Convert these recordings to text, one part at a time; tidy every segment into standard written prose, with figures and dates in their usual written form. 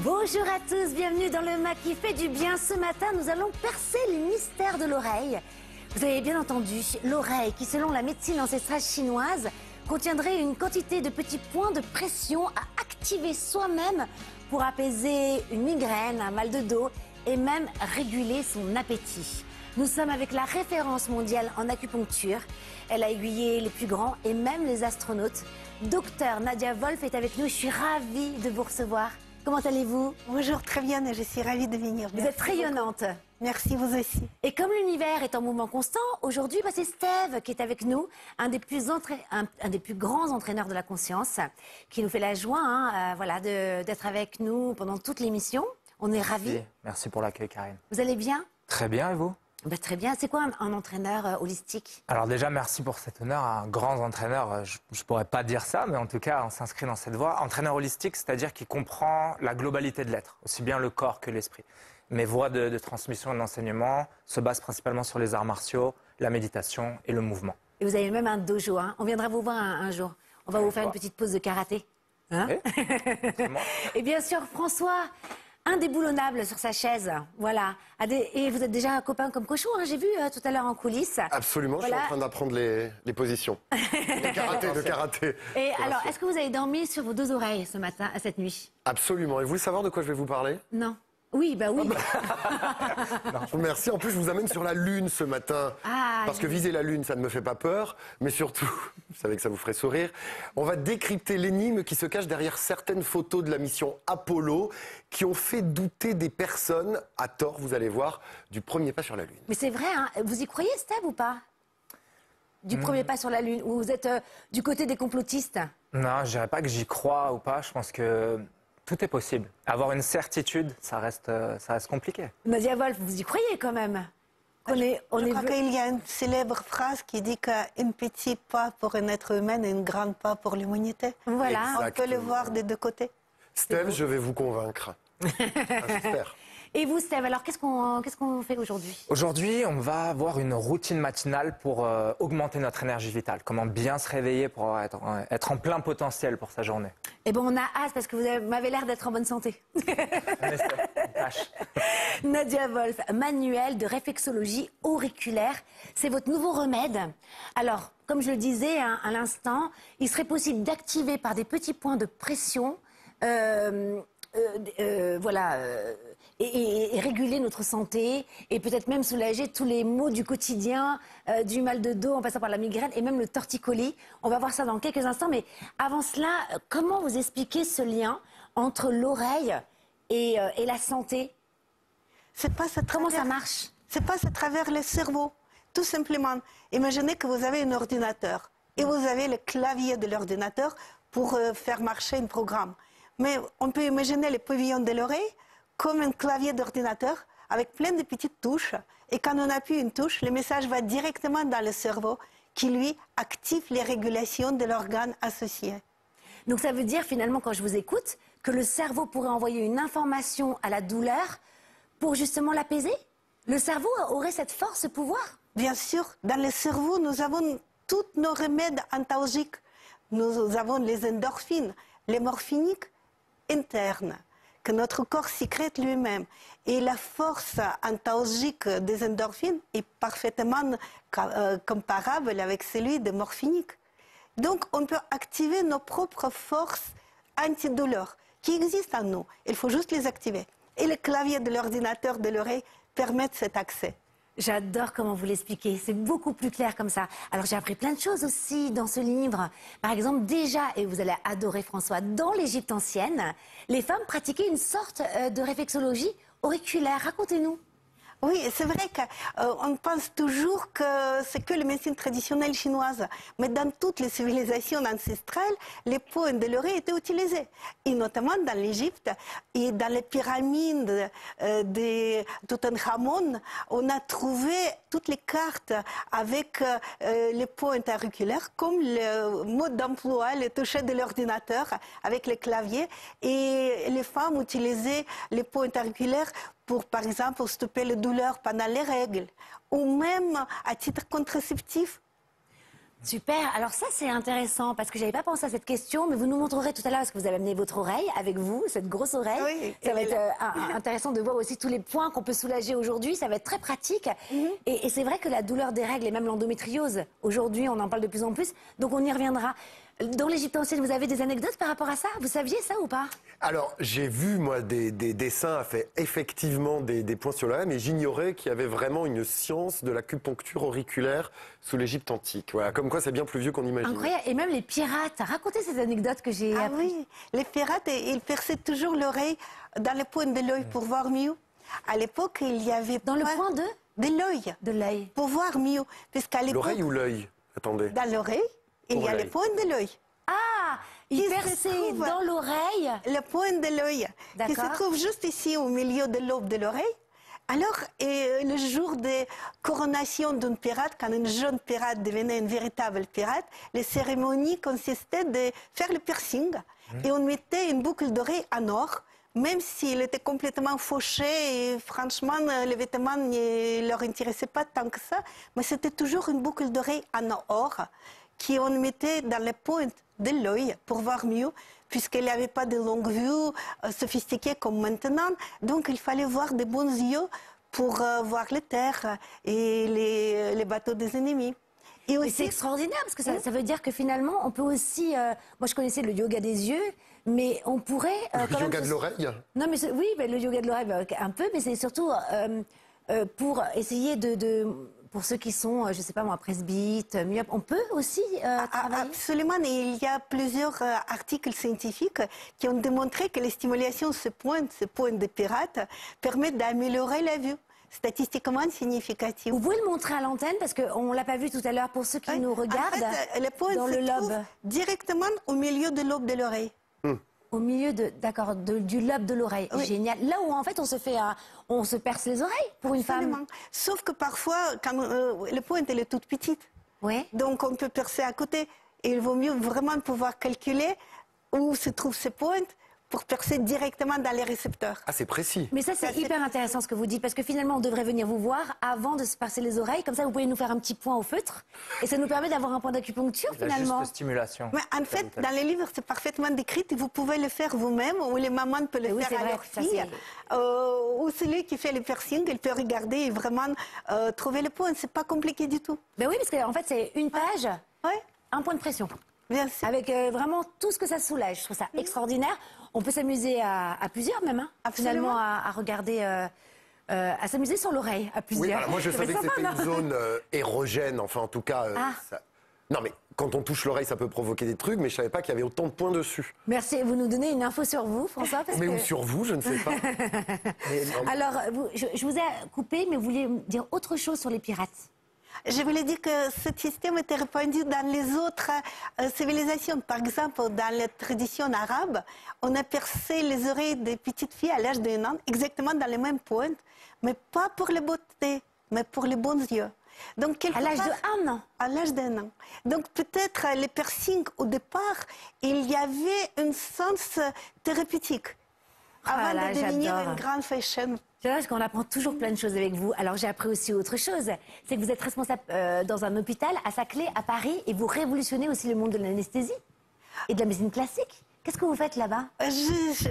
Bonjour à tous, bienvenue dans le MAC qui fait du bien. Ce matin, nous allons percer les mystères de l'oreille. Vous avez bien entendu, l'oreille qui, selon la médecine ancestrale chinoise, contiendrait une quantité de petits points de pression à activer soi-même pour apaiser une migraine, un mal de dos et même réguler son appétit. Nous sommes avec la référence mondiale en acupuncture. Elle a aiguillé les plus grands et même les astronautes. Docteur Nadia Wolf est avec nous, je suis ravie de vous recevoir. Comment allez-vous? Bonjour, très bien, et je suis ravie de venir. Vous êtes rayonnante. Merci, vous aussi. Et comme l'univers est en mouvement constant, aujourd'hui, c'est Steve qui est avec nous, un des plus grands entraîneurs de la conscience, qui nous fait la joie d'être avec nous pendant toute l'émission. On est ravis. Merci pour l'accueil, Karine. Vous allez bien? Très bien, et vous? Très bien. C'est quoi un entraîneur holistique? Alors déjà, merci pour cet honneur. Un grand entraîneur, je ne pourrais pas dire ça, mais en tout cas, on s'inscrit dans cette voie. Entraîneur holistique, c'est-à-dire qui comprend la globalité de l'être, aussi bien le corps que l'esprit. Mes voies de transmission et d'enseignement se basent principalement sur les arts martiaux, la méditation et le mouvement. Et vous avez même un dojo, hein? On viendra vous voir un jour. On va vous faire une petite pause de karaté. Hein? Oui, moi. Et bien sûr, François, indéboulonnable sur sa chaise, voilà. Et vous êtes déjà un copain comme cochon, hein, j'ai vu tout à l'heure en coulisses. Absolument, voilà. Je suis en train d'apprendre les positions. Le karaté. Et alors, est-ce que vous avez dormi sur vos deux oreilles ce matin, cette nuit? Absolument. Et vous voulez savoir de quoi je vais vous parler? Non. Oui, bah oui. Merci. En plus, je vous amène sur la Lune ce matin. Parce que viser la Lune, ça ne me fait pas peur. Mais surtout, vous savez que ça vous ferait sourire, on va décrypter l'énigme qui se cache derrière certaines photos de la mission Apollo qui ont fait douter des personnes, à tort, vous allez voir, du premier pas sur la Lune. Mais c'est vrai, hein. Vous y croyez, Steve, ou pas? Du premier pas sur la Lune? Ou vous êtes du côté des complotistes? Non, je dirais pas que j'y crois ou pas. Je pense que tout est possible. Avoir une certitude, ça reste compliqué. Nadia Wolf, vous y croyez quand même? Je crois qu'il y a une célèbre phrase qui dit qu'un petit pas pour un être humain et un grand pas pour l'humanité. Voilà. On peut le voir des deux côtés. Steve, je vais vous convaincre. J'espère. Et vous, Steve, alors qu'est-ce qu'on fait aujourd'hui? Aujourd'hui, on va avoir une routine matinale pour augmenter notre énergie vitale. Comment bien se réveiller pour être en plein potentiel pour sa journée. Eh bien, on a hâte parce que vous m'avez l'air d'être en bonne santé. Nadia Wolf, manuel de réflexologie auriculaire. C'est votre nouveau remède. Alors, comme je le disais à l'instant, il serait possible d'activer par des petits points de pression et réguler notre santé et peut-être même soulager tous les maux du quotidien, du mal de dos en passant par la migraine et même le torticolis. On va voir ça dans quelques instants, mais avant cela, comment vous expliquez ce lien entre l'oreille et la santé? Comment ça marche? C'est passe à travers le cerveau, tout simplement. Imaginez que vous avez un ordinateur et vous avez le clavier de l'ordinateur pour faire marcher un programme. Mais on peut imaginer le pavillon de l'oreille comme un clavier d'ordinateur avec plein de petites touches. Et quand on appuie une touche, le message va directement dans le cerveau qui, lui, active les régulations de l'organe associé. Donc ça veut dire, finalement, quand je vous écoute, que le cerveau pourrait envoyer une information à la douleur pour justement l'apaiser? Le cerveau aurait cette force, ce pouvoir? Bien sûr. Dans le cerveau, nous avons tous nos remèdes antalgiques. Nous avons les endorphines, les morphiniques internes que notre corps sécrète lui-même. Et la force antalgique des endorphines est parfaitement comparable avec celui des morphiniques. Donc, on peut activer nos propres forces antidouleurs qui existent en nous. Il faut juste les activer. Et le clavier de l'ordinateur de l'oreille permet cet accès. J'adore comment vous l'expliquez, c'est beaucoup plus clair comme ça. Alors j'ai appris plein de choses aussi dans ce livre. Par exemple, déjà, et vous allez adorer François, dans l'Égypte ancienne, les femmes pratiquaient une sorte de réflexologie auriculaire. Racontez-nous. Oui, c'est vrai qu'on pense toujours que c'est que la médecine traditionnelle chinoise. Mais dans toutes les civilisations ancestrales, les points de l'oreille étaient utilisés. Et notamment dans l'Égypte et dans les pyramides de Toutankhamon, on a trouvé toutes les cartes avec les points auriculaires, comme le mode d'emploi, le toucher de l'ordinateur avec les claviers. Et les femmes utilisaient les points auriculaires pour, par exemple, stopper les douleurs pendant les règles, ou même à titre contraceptif. Super. Alors ça, c'est intéressant parce que j'avais pas pensé à cette question, mais vous nous montrerez tout à l'heure parce que vous avez amené votre oreille avec vous, cette grosse oreille. Oui, ça va être intéressant de voir aussi tous les points qu'on peut soulager aujourd'hui. Ça va être très pratique. Et c'est vrai que la douleur des règles et même l'endométriose, aujourd'hui, on en parle de plus en plus. Donc on y reviendra. Dans l'Égypte ancienne, vous avez des anecdotes par rapport à ça? Vous saviez ça ou pas? Alors, j'ai vu, moi, des dessins à fait effectivement des points sur l'oreille, mais j'ignorais qu'il y avait vraiment une science de l'acupuncture auriculaire sous l'Égypte antique. Voilà, comme quoi c'est bien plus vieux qu'on imagine. Incroyable. Et même les pirates. Racontez ces anecdotes que j'ai apprises. Oui, les pirates, ils perçaient toujours l'oreille dans le point de l'œil pour voir mieux. À l'époque, il y avait Dans le pas point de l'œil. de l'œil. Pour voir mieux. Puisqu'à l'époque, L'oreille ou l'œil? Attendez. dans l'oreille, il y a L'oreille. le point de l'œil. Ah, il Qui se perçait trouve dans l'oreille. Le point de l'œil, qui se D'accord. trouve juste ici au milieu de l'aube de l'oreille. Alors, le jour de coronation d'un pirate, quand un jeune pirate devenait un véritable pirate, les cérémonies consistaient de faire le piercing. Et on mettait une boucle d'oreille en or, même s'il était complètement fauché et franchement, les vêtements ne leur intéressaient pas tant que ça. Mais c'était toujours une boucle d'oreille en or qu'on mettait dans les pointes de l'œil pour voir mieux, puisqu'il n'y avait pas de longue vue sophistiquée comme maintenant. Donc il fallait voir de bons yeux pour voir les terres et les bateaux des ennemis. Et Et aussi, c'est extraordinaire parce que ça veut dire que finalement, on peut aussi. Moi, je connaissais le yoga des yeux, mais on pourrait. Le quand yoga même de l'oreille? Non, mais oui, le yoga de l'oreille, un peu, mais c'est surtout pour essayer pour ceux qui sont, je sais pas moi, presbytes, myopes, on peut aussi travailler. absolument, il y a plusieurs articles scientifiques qui ont démontré que les stimulations ces points de pirates, permettent d'améliorer la vue. Statistiquement significatif. Vous pouvez le montrer à l'antenne parce qu'on ne l'a pas vu tout à l'heure pour ceux qui nous regardent. En fait, le point dans se le trouve lobe. directement au milieu de l'aube de l'oreille. Au milieu du lobe de l'oreille. Oui. Génial. Là où en fait on se perce les oreilles pour une femme. Absolument. Sauf que parfois, quand le point elle est toute petite, Oui. donc on peut percer à côté. Et il vaut mieux vraiment pouvoir calculer où se trouvent ces pointes pour percer directement dans les récepteurs. Ah, c'est précis. Mais ça, c'est hyper intéressant ce que vous dites, parce que finalement, on devrait venir vous voir avant de se percer les oreilles. Comme ça, vous pouvez nous faire un petit point au feutre. Et ça nous permet d'avoir un point d'acupuncture, La finalement. juste stimulation. Mais en fait, dans les livres, c'est parfaitement décrit et vous pouvez le faire vous-même ou les mamans peuvent le Oui, c'est faire à vrai, leur ça, fille. Ou celui qui fait le piercing, il peut regarder et vraiment trouver le point. C'est pas compliqué du tout. Ben oui, parce qu'en fait, c'est une page, Oui, un point de pression. bien sûr. Avec vraiment tout ce que ça soulage. Je trouve ça extraordinaire. On peut s'amuser à plusieurs même, hein, Absolument. finalement, à regarder, à s'amuser sur l'oreille, à plusieurs. Oui, voilà, moi je Ça va savais être que sympa, c'était une non zone érogène, enfin en tout cas. Ah. Non mais quand on touche l'oreille, ça peut provoquer des trucs, mais je savais pas qu'il y avait autant de points dessus. Merci, vous nous donnez une info sur vous, François. Parce Mais que... où sur vous, je ne sais pas. Alors, je vous ai coupé, mais vous vouliez dire autre chose sur les pirates. Je voulais dire que ce système était répandu dans les autres civilisations. Par exemple, dans la tradition arabe, on a percé les oreilles des petites filles à l'âge d'un an, exactement dans les mêmes pointes, mais pas pour la beauté, mais pour les bons yeux. Donc, quelque À l'âge part- de 1 an. À l'âge d'un an. Donc peut-être les piercings, au départ, il y avait un sens thérapeutique. Avant Ah là, de devenir j'adore. une grande fashion. C'est parce qu'on apprend toujours plein de choses avec vous. Alors j'ai appris aussi autre chose, c'est que vous êtes responsable dans un hôpital à Saclay, à Paris, et vous révolutionnez aussi le monde de l'anesthésie et de la médecine classique. Qu'est-ce que vous faites là-bas?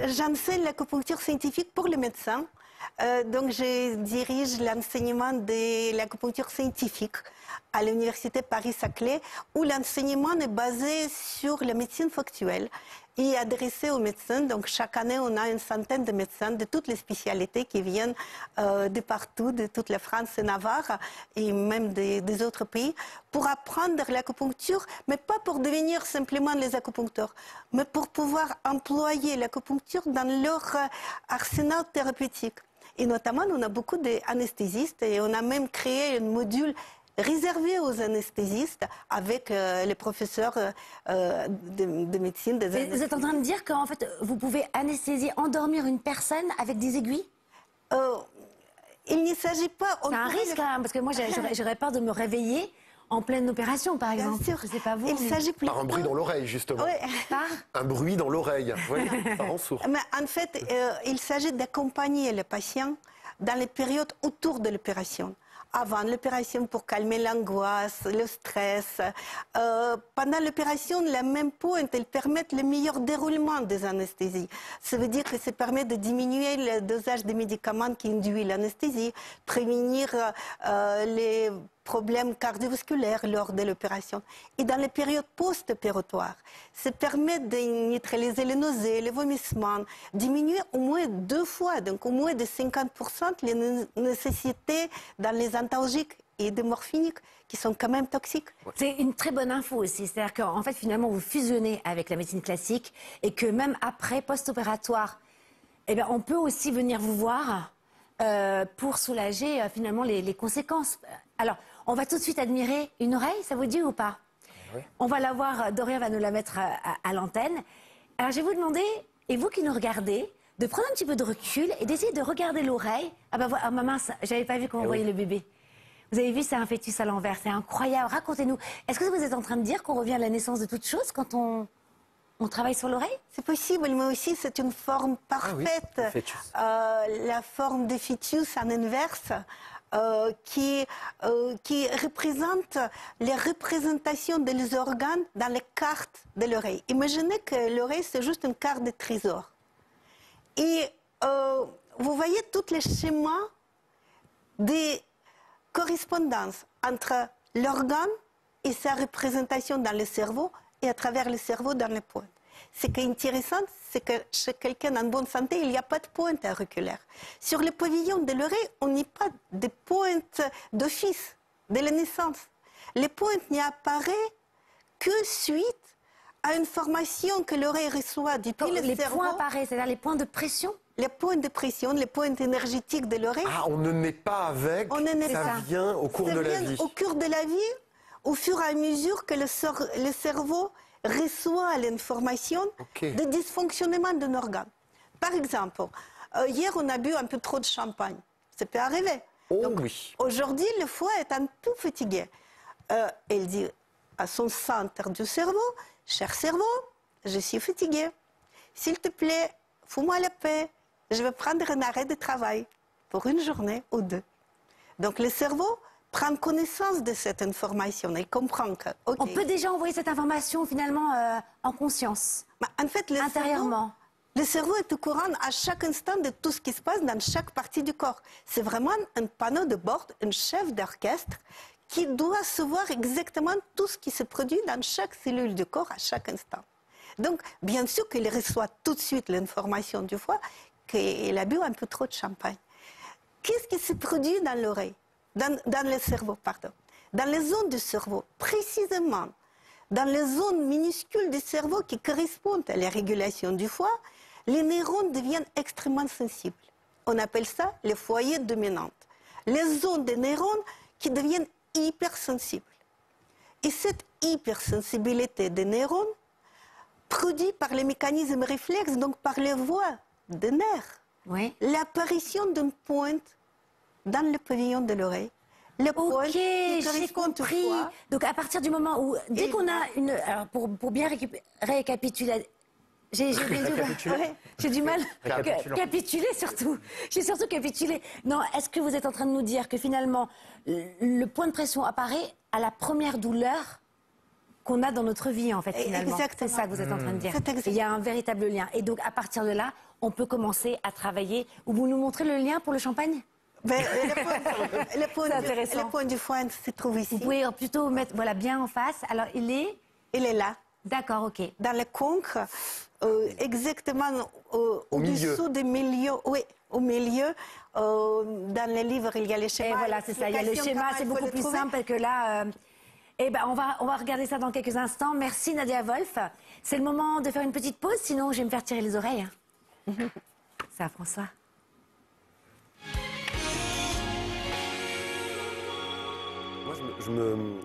J'enseigne l'acupuncture scientifique pour les médecins. Donc, je dirige l'enseignement de l'acupuncture scientifique à l'université Paris-Saclay, où l'enseignement est basé sur la médecine factuelle et adressé aux médecins. Donc, chaque année, on a une centaine de médecins de toutes les spécialités qui viennent de partout, de toute la France et Navarre, et même des autres pays, pour apprendre l'acupuncture, mais pas pour devenir simplement les acupuncteurs, mais pour pouvoir employer l'acupuncture dans leur arsenal thérapeutique. Et notamment, on a beaucoup d'anesthésistes et on a même créé un module réservé aux anesthésistes avec les professeurs de médecine. Des Et vous êtes en train de dire qu'en fait, vous pouvez anesthésier, endormir une personne avec des aiguilles? Il ne s'agit pas... C'est un risque quand même, parce que moi j'aurais peur de me réveiller en pleine opération, par Bien exemple. sûr. Je sais pas vous. Il mais- s'agit plutôt... Par un bruit dans l'oreille, justement. Oui. Par Un bruit dans l'oreille. Oui, ça rend sourd. Mais en fait, il s'agit d'accompagner le patient dans les périodes autour de l'opération. avant l'opération pour calmer l'angoisse, le stress. Pendant l'opération, la même pointe, elle permet le meilleur déroulement des anesthésies. Ça veut dire que ça permet de diminuer le dosage des médicaments qui induisent l'anesthésie, prévenir les problèmes cardiovasculaires lors de l'opération. Et dans les périodes post-opératoires, ça permet de neutraliser les nausées, les vomissements, diminuer au moins 2 fois, donc au moins de 50% les nécessités dans les antalgiques et des morphiniques qui sont quand même toxiques. C'est une très bonne info aussi, c'est-à-dire qu'en fait finalement vous fusionnez avec la médecine classique et que même après, post-opératoire, eh bien, on peut aussi venir vous voir pour soulager finalement les conséquences. Alors, on va tout de suite admirer une oreille, ça vous dit ou pas? Oui. On va la voir, Dorian va nous la mettre à l'antenne. Alors, je vais vous demander, et vous qui nous regardez, de prendre un petit peu de recul et d'essayer de regarder l'oreille. Ah bah voilà, ma mince, j'avais pas vu comment on voyait le bébé. Vous avez vu, c'est un fœtus à l'envers, c'est incroyable. Racontez-nous, est-ce que vous êtes en train de dire qu'on revient à la naissance de toute chose quand on travaille sur l'oreille? C'est possible, mais aussi c'est une forme parfaite. Ah oui, la forme de fœtus en inverse. Qui représente les représentations des organes dans les cartes de l'oreille. Imaginez que l'oreille, c'est juste une carte de trésor. Et vous voyez tous les schémas de correspondance entre l'organe et sa représentation dans le cerveau et à travers le cerveau dans les pointes. Ce qui est intéressant, c'est que chez quelqu'un en bonne santé, il n'y a pas de pointe auriculaire. Sur le pavillon de l'oreille, on n'y a pas de pointe d'office, de la naissance. Les pointes n'y apparaissent que suite à une formation que l'oreille reçoit depuis le cerveau. Les points apparaissent, c'est-à-dire les points de pression? Les points de pression, les points énergétiques de l'oreille. Ah, on ne naît pas avec, ça vient au cours de la vie. Au cours de la vie, au fur et à mesure que le cerveau reçoit l'information de dysfonctionnement d'un organe. Par exemple, hier, on a bu un peu trop de champagne. Ça peut arriver. Oh donc, oui. Aujourd'hui, le foie est un peu fatigué. Elle dit à son centre du cerveau, « Cher cerveau, je suis fatigué. S'il te plaît, fous-moi la paix. Je vais prendre un arrêt de travail pour 1 journée ou 2. » Donc, le cerveau prend connaissance de cette information. Il comprend que... On peut déjà envoyer cette information finalement en conscience, en fait, intérieurement. Le cerveau est au courant à chaque instant de tout ce qui se passe dans chaque partie du corps. C'est vraiment un panneau de bord, un chef d'orchestre qui doit savoir exactement tout ce qui se produit dans chaque cellule du corps à chaque instant. Donc, bien sûr qu'il reçoit tout de suite l'information du foie qu'il a bu un peu trop de champagne. Qu'est-ce qui se produit dans l'oreille? Dans le cerveau, pardon. Dans les zones du cerveau, précisément, dans les zones minuscules du cerveau qui correspondent à la régulation du foie, les neurones deviennent extrêmement sensibles. On appelle ça les foyers dominants. Les zones des neurones qui deviennent hypersensibles. Et cette hypersensibilité des neurones, produite par les mécanismes réflexes, donc par les voies des nerfs, l'apparition d'une pointe dans le pavillon de l'oreille. Ok, j'ai compris. Donc à partir du moment où, dès qu'on a une... Alors pour bien récapituler... J'ai du mal à capituler surtout. J'ai surtout capitulé. Non, est-ce que vous êtes en train de nous dire que finalement, le point de pression apparaît à la première douleur qu'on a dans notre vie, en fait, finalement? C'est ça que vous êtes en train de dire. Il y a un véritable lien. Et donc, à partir de là, on peut commencer à travailler. Vous nous montrez le lien pour le champagne? Le point du foie se trouve ici. Vous pouvez plutôt mettre bien en face. Alors, il est là. D'accord, ok. Dans le conque, exactement au-dessous du milieu. Oui, au milieu. Dans le livre, il y a les schémas. Et voilà, c'est ça. Il y a le schéma. C'est beaucoup plus simple que là. On va regarder ça dans quelques instants. Merci Nadia Wolf. C'est le moment de faire une petite pause, sinon je vais me faire tirer les oreilles. Ça, François. Moi,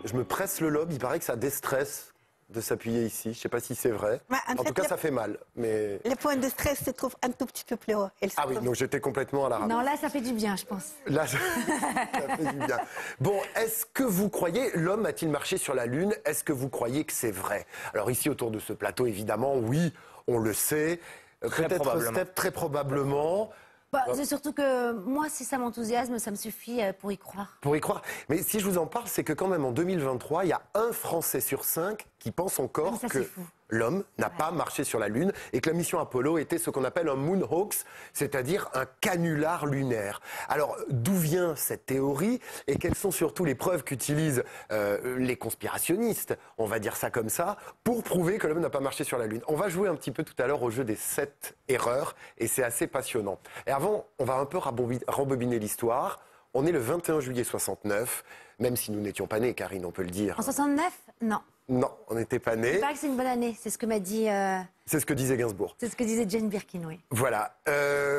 je me presse le lobe. Il paraît que ça déstresse de s'appuyer ici. Je ne sais pas si c'est vrai. En tout cas, ça fait mal. Mais... Le point de stress se trouve un tout petit peu plus haut. Ah oui, donc j'étais complètement à la ramasse. Non, là, ça fait du bien, je pense. Là, ça fait du bien. Bon, est-ce que vous croyez, l'homme a-t-il marché sur la Lune? Est-ce que vous croyez que c'est vrai? Alors ici, autour de ce plateau, évidemment, oui, on le sait. Peut-être Steph, très probablement. C'est surtout que moi, si ça m'enthousiasme, ça me suffit pour y croire. Pour y croire. Mais si je vous en parle, c'est que quand même en 2023, il y a un Français sur 5 qui pense encore ça, que c'est fou. l'homme n'a pas marché sur la Lune et que la mission Apollo était ce qu'on appelle un moon hoax, c'est-à-dire un canular lunaire. Alors, d'où vient cette théorie et quelles sont surtout les preuves qu'utilisent les conspirationnistes, on va dire ça comme ça, pour prouver que l'homme n'a pas marché sur la Lune? On va jouer un petit peu tout à l'heure au jeu des 7 erreurs et c'est assez passionnant. Et avant, on va un peu rembobiner l'histoire. On est le 21 juillet 69, même si nous n'étions pas nés, Karine, on peut le dire. En 69, non. Non, on n'était pas Il nés. paraît que c'est une bonne année, c'est ce que m'a dit... C'est ce que disait Gainsbourg. C'est ce que disait Jane Birkin, oui. Voilà.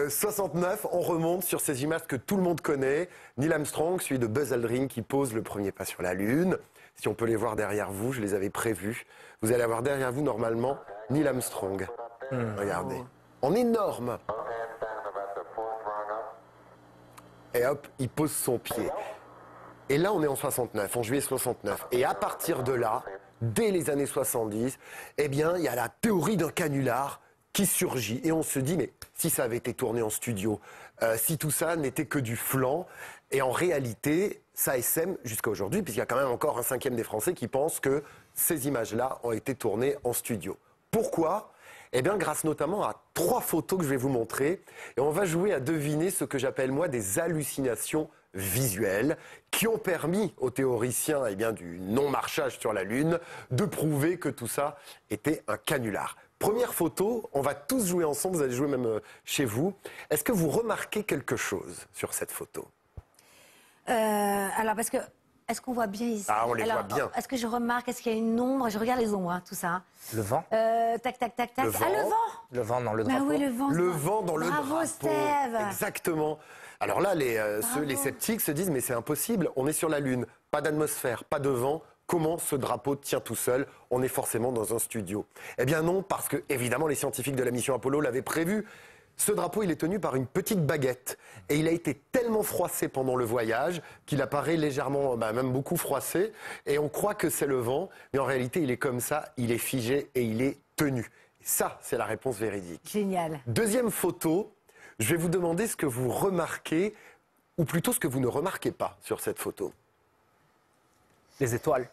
69, on remonte sur ces images que tout le monde connaît. Neil Armstrong, celui de Buzz Aldrin qui pose le premier pas sur la Lune. Si on peut les voir derrière vous, je les avais prévus. Vous allez avoir derrière vous, normalement, Neil Armstrong. Regardez. En énorme. Et hop, il pose son pied. Et là, on est en 69, en juillet 69. Et à partir de là, dès les années 70, eh bien, il y a la théorie d'un canular qui surgit. Et on se dit, mais si ça avait été tourné en studio, si tout ça n'était que du flan, et en réalité, ça sème jusqu'à aujourd'hui, puisqu'il y a quand même encore un 5e des Français qui pensent que ces images-là ont été tournées en studio. Pourquoi ? Eh bien, grâce notamment à 3 photos que je vais vous montrer. Et on va jouer à deviner ce que j'appelle, moi, des hallucinations visuelles qui ont permis aux théoriciens du non-marchage sur la Lune de prouver que tout ça était un canular. Première photo, on va tous jouer ensemble, vous allez jouer même chez vous. Est-ce que vous remarquez quelque chose sur cette photo ? Alors, parce que... Est-ce qu'on voit bien ici? Ah, on les voit bien. Est-ce que je remarque, est-ce qu'il y a une ombre? Je regarde les ombres, hein, tout ça. Hein. Le vent. Tac, tac, tac, tac. Le vent. Ah, le vent! Le vent dans le Bah drapeau. oui, le vent. Le vent dans le Bravo, drapeau. Steve. Exactement. Alors là, les sceptiques se disent, mais c'est impossible, on est sur la Lune, pas d'atmosphère, pas de vent. Comment ce drapeau tient tout seul? On est forcément dans un studio. Eh bien non, parce que évidemment les scientifiques de la mission Apollo l'avaient prévu. Ce drapeau, il est tenu par une petite baguette. Et il a été tellement froissé pendant le voyage qu'il apparaît légèrement, même beaucoup froissé. Et on croit que c'est le vent, mais en réalité, il est comme ça, il est figé et il est tenu. Ça, c'est la réponse véridique. Génial. Deuxième photo, je vais vous demander ce que vous remarquez, ou plutôt ce que vous ne remarquez pas sur cette photo. Les étoiles.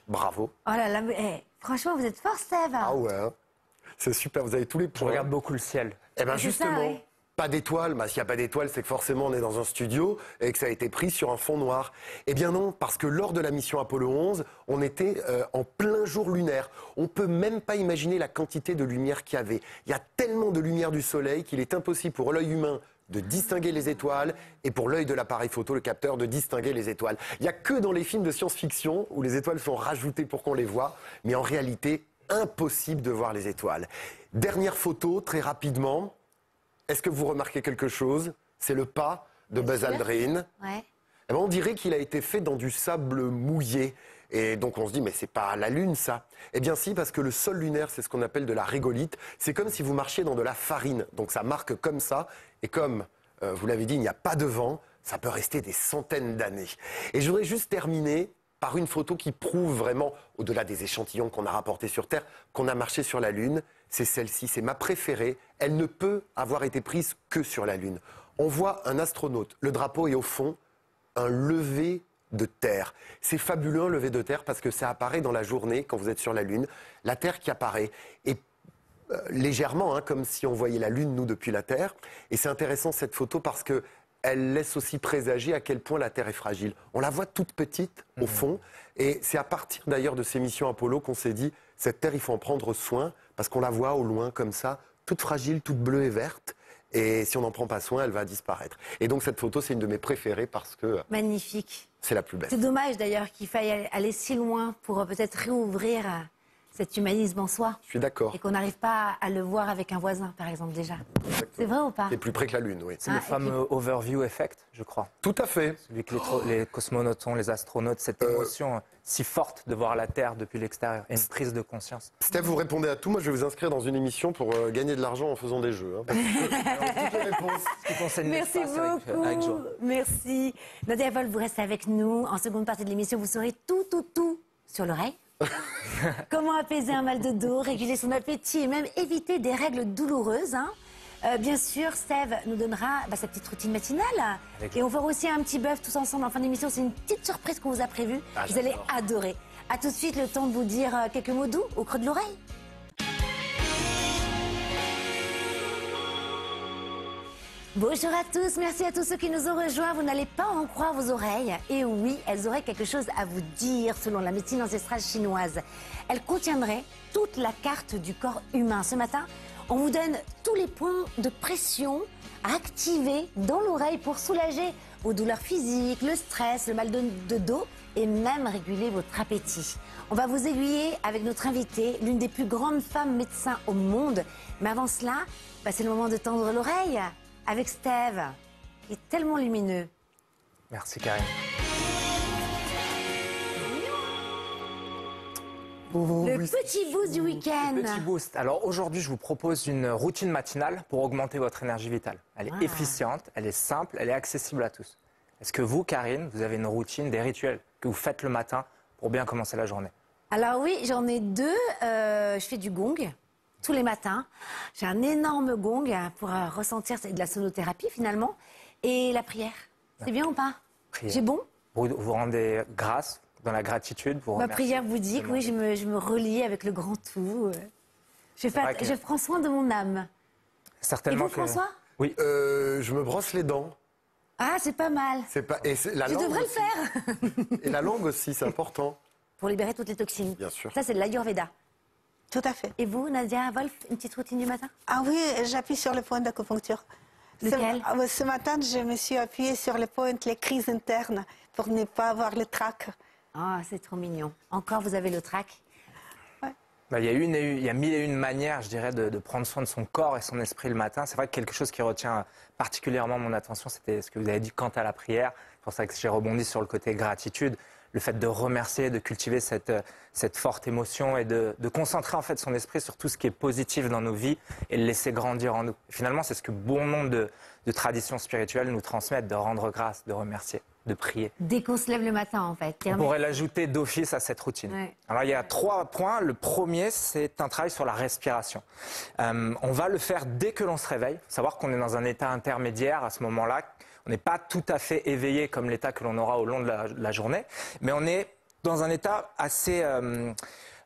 Bravo. Oh là là, mais, franchement, vous êtes fort, Steve. Ah ouais, hein. C'est super, vous avez tous les Je points. regarde beaucoup le ciel. Eh bien C'est justement, ça, oui. pas d'étoiles. S'il n'y a pas d'étoiles, c'est que forcément on est dans un studio et que ça a été pris sur un fond noir. Eh bien non, parce que lors de la mission Apollo 11, on était en plein jour lunaire. On ne peut même pas imaginer la quantité de lumière qu'il y avait. Il y a tellement de lumière du soleil qu'il est impossible pour l'œil humain de distinguer les étoiles et pour l'œil de l'appareil photo, le capteur, de distinguer les étoiles. Il n'y a que dans les films de science-fiction où les étoiles sont rajoutées pour qu'on les voit, mais en réalité, impossible de voir les étoiles. Dernière photo, très rapidement. Est-ce que vous remarquez quelque chose? C'est le pas de Buzz Aldrin. Ouais. Eh ben, on dirait qu'il a été fait dans du sable mouillé. Et donc on se dit, mais c'est pas la Lune ça. Eh bien si, parce que le sol lunaire, c'est ce qu'on appelle de la régolithe. C'est comme si vous marchiez dans de la farine. Donc ça marque comme ça. Et comme vous l'avez dit, il n'y a pas de vent, ça peut rester des centaines d'années. Et je voudrais juste terminer par une photo qui prouve vraiment, au-delà des échantillons qu'on a rapportés sur Terre, qu'on a marché sur la Lune. C'est celle-ci, c'est ma préférée. Elle ne peut avoir été prise que sur la Lune. On voit un astronaute, le drapeau est au fond, un lever de terre. C'est fabuleux, un lever de terre, parce que ça apparaît dans la journée, quand vous êtes sur la Lune, la Terre qui apparaît. Et légèrement, comme si on voyait la Lune, nous, depuis la Terre. Et c'est intéressant, cette photo, parce que elle laisse aussi présager à quel point la Terre est fragile. On la voit toute petite, au fond, et c'est à partir d'ailleurs de ces missions Apollo qu'on s'est dit, cette Terre, il faut en prendre soin, parce qu'on la voit au loin, comme ça, toute fragile, toute bleue et verte, et si on n'en prend pas soin, elle va disparaître. Et donc cette photo, c'est une de mes préférées, parce que Magnifique. c'est la plus belle. C'est dommage d'ailleurs qu'il faille aller si loin pour peut-être réouvrir cet humanisme en soi. Je suis d'accord. Et qu'on n'arrive pas à le voir avec un voisin, par exemple, déjà. C'est vrai ou pas? C'est plus près que la Lune, oui. C'est le fameux overview effect, je crois. Tout à fait. Celui que les cosmonautes ont, les astronautes, cette émotion si forte de voir la Terre depuis l'extérieur, et une prise de conscience. Steph, vous répondez à tout. Moi, je vais vous inscrire dans une émission pour gagner de l'argent en faisant des jeux. Parce que toutes les réponses. Merci beaucoup. Avec joie. Merci. Nadia Vol, vous restez avec nous. En seconde partie de l'émission, vous saurez tout sur l'oreille. Comment apaiser un mal de dos, réguler son appétit et même éviter des règles douloureuses. Bien sûr, Steve nous donnera sa petite routine matinale. Avec Et on fera aussi un petit bœuf tous ensemble en fin d'émission. C'est une petite surprise qu'on vous a prévue. Ah, vous allez j'adore. adorer. A tout de suite, le temps de vous dire quelques mots doux au creux de l'oreille. Bonjour à tous, merci à tous ceux qui nous ont rejoints. Vous n'allez pas en croire vos oreilles. Et oui, elles auraient quelque chose à vous dire selon la médecine ancestrale chinoise. Elles contiendraient toute la carte du corps humain. Ce matin, on vous donne tous les points de pression à activer dans l'oreille pour soulager vos douleurs physiques, le stress, le mal de dos et même réguler votre appétit. On va vous aiguiller avec notre invitée, l'une des plus grandes femmes médecins au monde. Mais avant cela, c'est le moment de tendre l'oreille avec Steve, qui est tellement lumineux. Merci Karine. Le petit boost du week-end. Petit boost. Alors aujourd'hui, je vous propose une routine matinale pour augmenter votre énergie vitale. Elle est efficiente, elle est simple, elle est accessible à tous. Est-ce que vous, Karine, vous avez une routine, des rituels que vous faites le matin pour bien commencer la journée? Alors oui, j'en ai deux. Je fais du gong tous les matins. J'ai un énorme gong pour ressentir, c'est de la sonothérapie finalement. Et la prière, c'est bien ou pas? Prière. J'ai bon? Vous rendez grâce, dans la gratitude. Vous Ma remerciez. prière bouddhique, oui, je me relie avec le grand tout. vrai que- Je prends soin de mon âme. Et Certainement vous, François? Oui. Je me brosse les dents. Ah, c'est pas mal. La Tu langue devrais le aussi. faire Et la langue aussi, c'est important. pour libérer toutes les toxines. Bien sûr. Ça, c'est de l'Ayurveda. Tout à fait. Et vous, Nadia Wolf, une petite routine du matin? Ah oui, j'appuie sur le point d'acupuncture. Lequel? Ce matin, je me suis appuyée sur le point les crises internes pour ne pas avoir le trac. Ah, c'est trop mignon. Encore, vous avez le trac. Il y a mille et une manières, je dirais, de prendre soin de son corps et son esprit le matin. C'est vrai que quelque chose qui retient particulièrement mon attention, c'était ce que vous avez dit quant à la prière. C'est pour ça que j'ai rebondi sur le côté gratitude, le fait de remercier, de cultiver cette forte émotion et de concentrer en fait son esprit sur tout ce qui est positif dans nos vies et le laisser grandir en nous. Et finalement, c'est ce que bon nombre de traditions spirituelles nous transmettent, de rendre grâce, de remercier, de prier. Dès qu'on se lève le matin, en fait. On pourrait l'ajouter d'office à cette routine. Ouais. Alors, il y a 3 points. Le premier, c'est un travail sur la respiration. On va le faire dès que l'on se réveille. Il faut savoir qu'on est dans un état intermédiaire à ce moment-là. On n'est pas tout à fait éveillé comme l'état que l'on aura au long de la journée, mais on est dans un état assez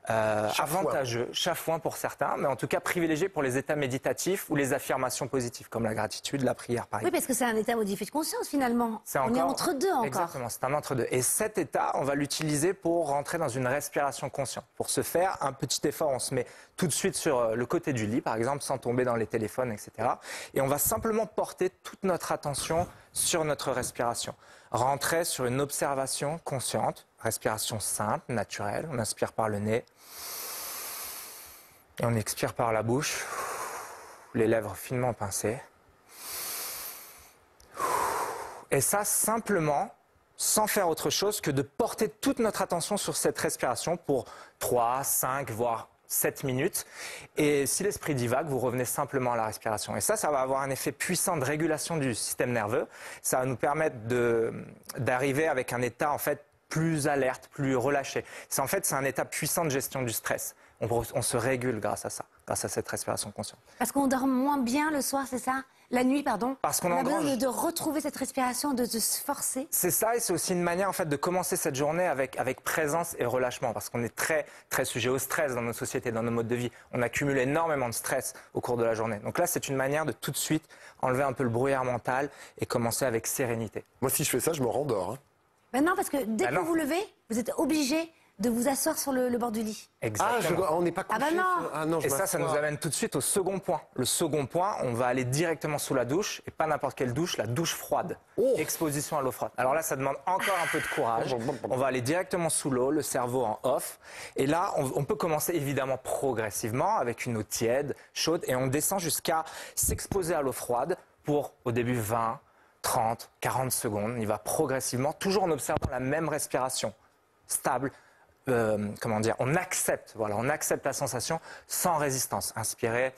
avantageux, chafouin pour certains, mais en tout cas privilégié pour les états méditatifs ou les affirmations positives, comme la gratitude, la prière, par Oui, exemple. parce que c'est un état modifié de conscience, finalement. On est entre deux encore. Exactement, c'est un entre-deux. Et cet état, on va l'utiliser pour rentrer dans une respiration consciente. Pour ce faire, un petit effort, on se met tout de suite sur le côté du lit, par exemple, sans tomber dans les téléphones, etc. Et on va simplement porter toute notre attention sur notre respiration. Rentrer sur une observation consciente, respiration simple, naturelle. On inspire par le nez et on expire par la bouche, les lèvres finement pincées. Et ça, simplement, sans faire autre chose que de porter toute notre attention sur cette respiration pour 3, 5, voire 7 minutes. Et si l'esprit divague, vous revenez simplement à la respiration. Et ça va avoir un effet puissant de régulation du système nerveux. Ça va nous permettre d'arriver avec un état, en fait, plus alerte, plus relâché. C'est un état puissant de gestion du stress. On se régule grâce à ça, grâce à cette respiration consciente. Parce qu'on dort moins bien le soir, c'est ça? La nuit, pardon. Parce qu'on a engrange. besoin de retrouver cette respiration, de se forcer. C'est ça, et c'est aussi une manière en fait de commencer cette journée avec présence et relâchement, parce qu'on est très très sujet au stress dans nos sociétés, dans nos modes de vie. On accumule énormément de stress au cours de la journée. Donc là, c'est une manière de tout de suite enlever un peu le brouillard mental et commencer avec sérénité. Moi, si je fais ça, je me rendors. Hein. Ben non, parce que dès que non. vous vous levez, vous êtes obligé de vous asseoir sur le bord du lit. Exactement. On n'est pas couché. Ah bah non. Non, je Et ça nous m'assois. amène tout de suite au second point. Le second point, on va aller directement sous la douche, et pas n'importe quelle douche, la douche froide. Oh. Exposition à l'eau froide. Alors là, ça demande encore un peu de courage. On va aller directement sous l'eau, le cerveau en off. Et là, on peut commencer évidemment progressivement avec une eau tiède, chaude, et on descend jusqu'à s'exposer à l'eau froide pour, au début, 20, 30, 40 secondes. On y va progressivement, toujours en observant la même respiration, stable. On accepte la sensation sans résistance. Inspirez,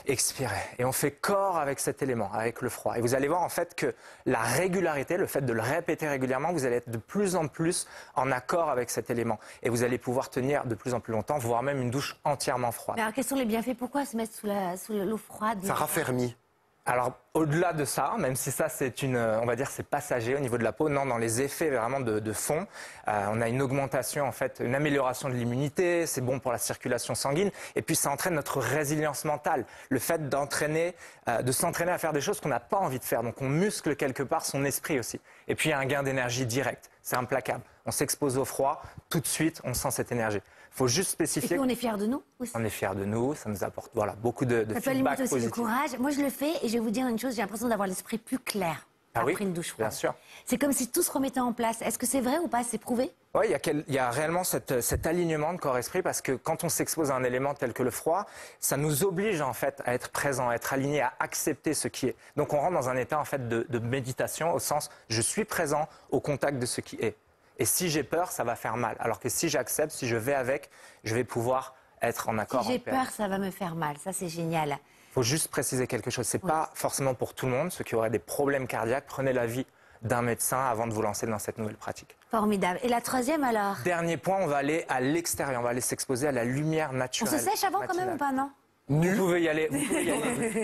expirez. Et on fait corps avec cet élément, avec le froid. Et vous allez voir en fait que la régularité, le fait de le répéter régulièrement, vous allez être de plus en plus en accord avec cet élément. Et vous allez pouvoir tenir de plus en plus longtemps, voire même une douche entièrement froide. Mais alors, quels sont les bienfaits? Pourquoi se mettre sous l'eau froide? Ça raffermit. Alors, au-delà de ça, même si ça, on va dire, c'est passager au niveau de la peau, non, dans les effets vraiment de fond, on a une augmentation, en fait, une amélioration de l'immunité, c'est bon pour la circulation sanguine, et puis ça entraîne notre résilience mentale, le fait de s'entraîner à faire des choses qu'on n'a pas envie de faire, donc on muscle quelque part son esprit aussi. Et puis il y a un gain d'énergie direct, c'est implacable. On s'expose au froid, tout de suite, on sent cette énergie. Il faut juste spécifier. Et puis on est fiers de nous aussi. On est fiers de nous, ça nous apporte beaucoup de Ça peut feedback alimenter aussi positif. le courage. Moi, je le fais et je vais vous dire une chose, j'ai l'impression d'avoir l'esprit plus clair après une douche froide. Bien sûr. C'est comme si tout se remettait en place. Est-ce que c'est vrai ou pas? C'est prouvé? Oui, il y a réellement cet alignement de corps-esprit parce que quand on s'expose à un élément tel que le froid, ça nous oblige en fait à être présent, à être aligné, à accepter ce qui est. Donc on rentre dans un état en fait de méditation au sens je suis présent au contact de ce qui est. Et si j'ai peur, ça va faire mal. Alors que si j'accepte, si je vais avec, je vais pouvoir être en accord. Si j'ai peur, ça va me faire mal. Ça, c'est génial. Il faut juste préciser quelque chose. Ce n'est pas forcément pour tout le monde. Ceux qui auraient des problèmes cardiaques, prenez l'avis d'un médecin avant de vous lancer dans cette nouvelle pratique. Formidable. Et la troisième alors? Dernier point, on va aller à l'extérieur. On va aller s'exposer à la lumière On naturelle. se sèche avant quand même ou pas, non? Vous pouvez y aller.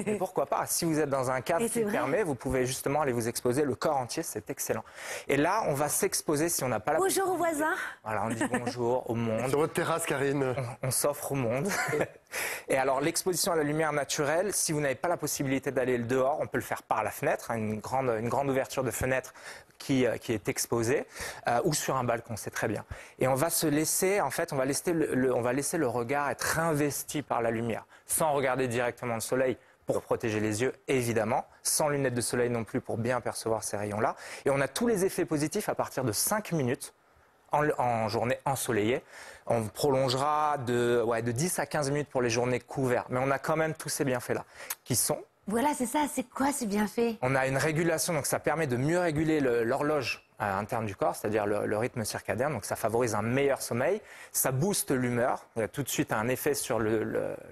Et pourquoi pas? Si vous êtes dans un cadre qui permet, vous pouvez justement aller vous exposer le corps entier, c'est excellent. Et là, on va s'exposer si on n'a pas la... Bonjour aux voisins. Voilà, on dit bonjour au monde. Sur votre terrasse, Karine. On s'offre au monde. Et alors, l'exposition à la lumière naturelle, si vous n'avez pas la possibilité d'aller dehors, on peut le faire par la fenêtre, hein, une grande ouverture de fenêtre qui est exposée, ou sur un balcon, c'est très bien. Et on va se laisser, en fait, on va laisser le regard être investi par la lumière, sans regarder directement le soleil pour protéger les yeux, évidemment, sans lunettes de soleil non plus pour bien percevoir ces rayons-là. Et on a tous les effets positifs à partir de 5 minutes en journée ensoleillée. On prolongera de 10 à 15 minutes pour les journées couvertes. Mais on a quand même tous ces bienfaits-là, qui sont... Voilà, c'est ça. C'est quoi ces bienfaits? On a une régulation, donc ça permet de mieux réguler l'horloge interne du corps, c'est-à-dire le rythme circadien, donc ça favorise un meilleur sommeil, ça booste l'humeur, il y a tout de suite un effet sur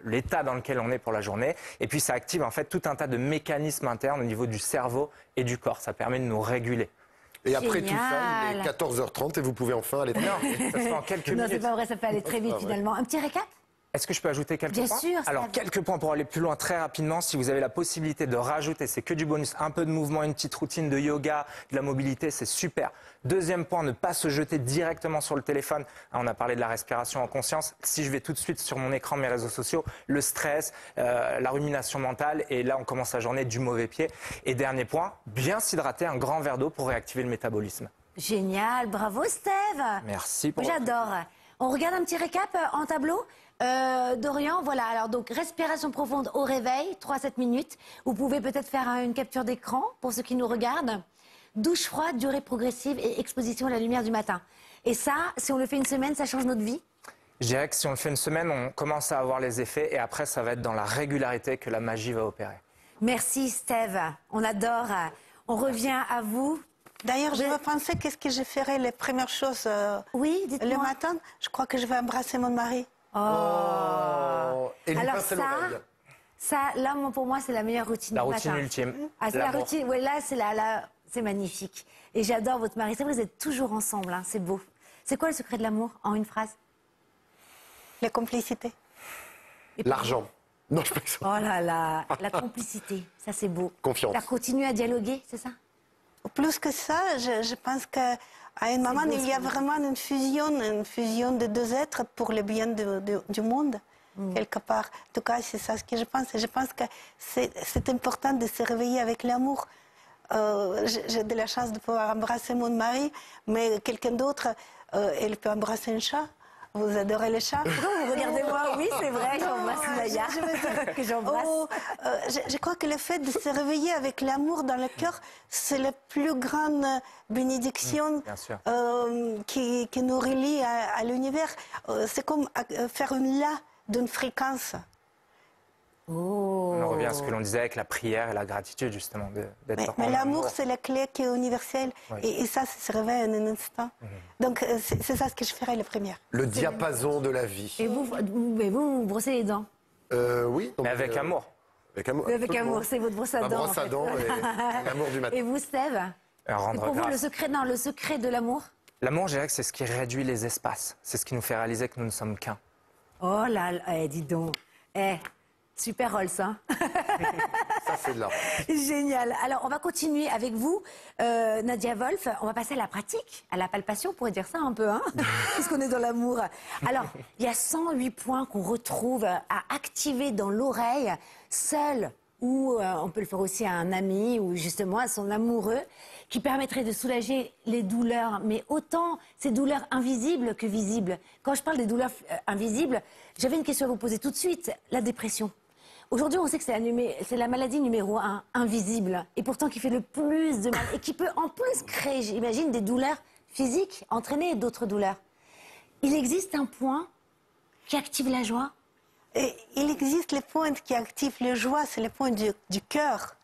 l'état dans lequel on est pour la journée, et puis ça active en fait tout un tas de mécanismes internes au niveau du cerveau et du corps, ça permet de nous réguler. Et après tout ça, il est 14h30 et vous pouvez enfin aller... Non, ça se fait en quelques minutes. Non, c'est pas vrai, ça peut aller très vite finalement. Un petit récap? Est-ce que je peux ajouter quelques points? Bien sûr. Alors, quelques points pour aller plus loin très rapidement. Si vous avez la possibilité de rajouter, c'est que du bonus, un peu de mouvement, une petite routine de yoga, de la mobilité, c'est super. Deuxième point, ne pas se jeter directement sur le téléphone. On a parlé de la respiration en conscience. Si je vais tout de suite sur mon écran, mes réseaux sociaux, le stress, la rumination mentale, et là, on commence la journée du mauvais pied. Et dernier point, bien s'hydrater, un grand verre d'eau pour réactiver le métabolisme. Génial, bravo Steve. Merci pour J'adore. On regarde un petit récap en tableau. Dorian, voilà, alors donc respiration profonde au réveil, 3-7 minutes. Vous pouvez peut-être faire une capture d'écran pour ceux qui nous regardent. Douche froide, durée progressive et exposition à la lumière du matin. Et ça, si on le fait une semaine, ça change notre vie? Je dirais que si on le fait une semaine, on commence à avoir les effets et après, ça va être dans la régularité que la magie va opérer. Merci Steve, on adore. On revient à vous. D'ailleurs, je me pensais qu'est-ce que je ferais les premières choses oui, dites-moi. le matin. Je crois que je vais embrasser mon mari. Oh. Et lui alors passer l'oreille. ça, là, pour moi, c'est la meilleure routine La du routine matin. ultime. Ah, c'est la routine, oui, là, c'est magnifique. Et j'adore votre mari. C'est vrai, vous êtes toujours ensemble, hein, c'est beau. C'est quoi le secret de l'amour, en une phrase? La complicité. L'argent. Non, je pense Oh là là, la complicité, ça c'est beau. Confiance. La continuer à dialoguer, c'est ça? Plus que ça, je pense qu'à un moment, il y a vraiment une fusion de deux êtres pour le bien du monde, quelque part. En tout cas, c'est ça ce que je pense. Et je pense que c'est important de se réveiller avec l'amour. J'ai de la chance de pouvoir embrasser mon mari, mais quelqu'un d'autre, elle peut embrasser un chat. Vous adorez les chats? Regardez-moi, oui, c'est vrai, j'embrasse Maya, que j'embrasse. Je crois que le fait de se réveiller avec l'amour dans le cœur, c'est la plus grande bénédiction qui nous relie à l'univers. C'est comme faire une la d'une fréquence. Oh. On en revient à ce que l'on disait avec la prière et la gratitude, justement. Mais l'amour, c'est la clé qui est universelle. Oui. Et ça se réveille en un instant. Donc, c'est ça ce que je ferais la première. Le diapason de la vie. Et vous brossez les dents? Oui. Mais avec amour. Avec amour. Avec amour, c'est votre brosse à dents. Ma brosse à dents et l'amour du matin. Et vous, Steve? Pour vous, le secret de l'amour? L'amour, je dirais que c'est ce qui réduit les espaces. C'est ce qui nous fait réaliser que nous ne sommes qu'un. Oh là là, dis donc. Super Rolls, hein. Ça, c'est de l'art. Génial. Alors, on va continuer avec vous, Nadia Wolf. On va passer à la pratique, à la palpation, on pourrait dire ça un peu, hein, puisqu'on est dans l'amour. Alors, il y a 108 points qu'on retrouve à activer dans l'oreille, seul, ou on peut le faire aussi à un ami, ou justement à son amoureux, qui permettrait de soulager les douleurs, mais autant ces douleurs invisibles que visibles. Quand je parle des douleurs invisibles, j'avais une question à vous poser tout de suite, la dépression. Aujourd'hui, on sait que c'est la maladie numéro 1, invisible, et pourtant qui fait le plus de mal, et qui peut en plus créer, j'imagine, des douleurs physiques, entraîner d'autres douleurs. Il existe un point qui active la joie? Et il existe les points qui activent la joie, c'est les points du cœur,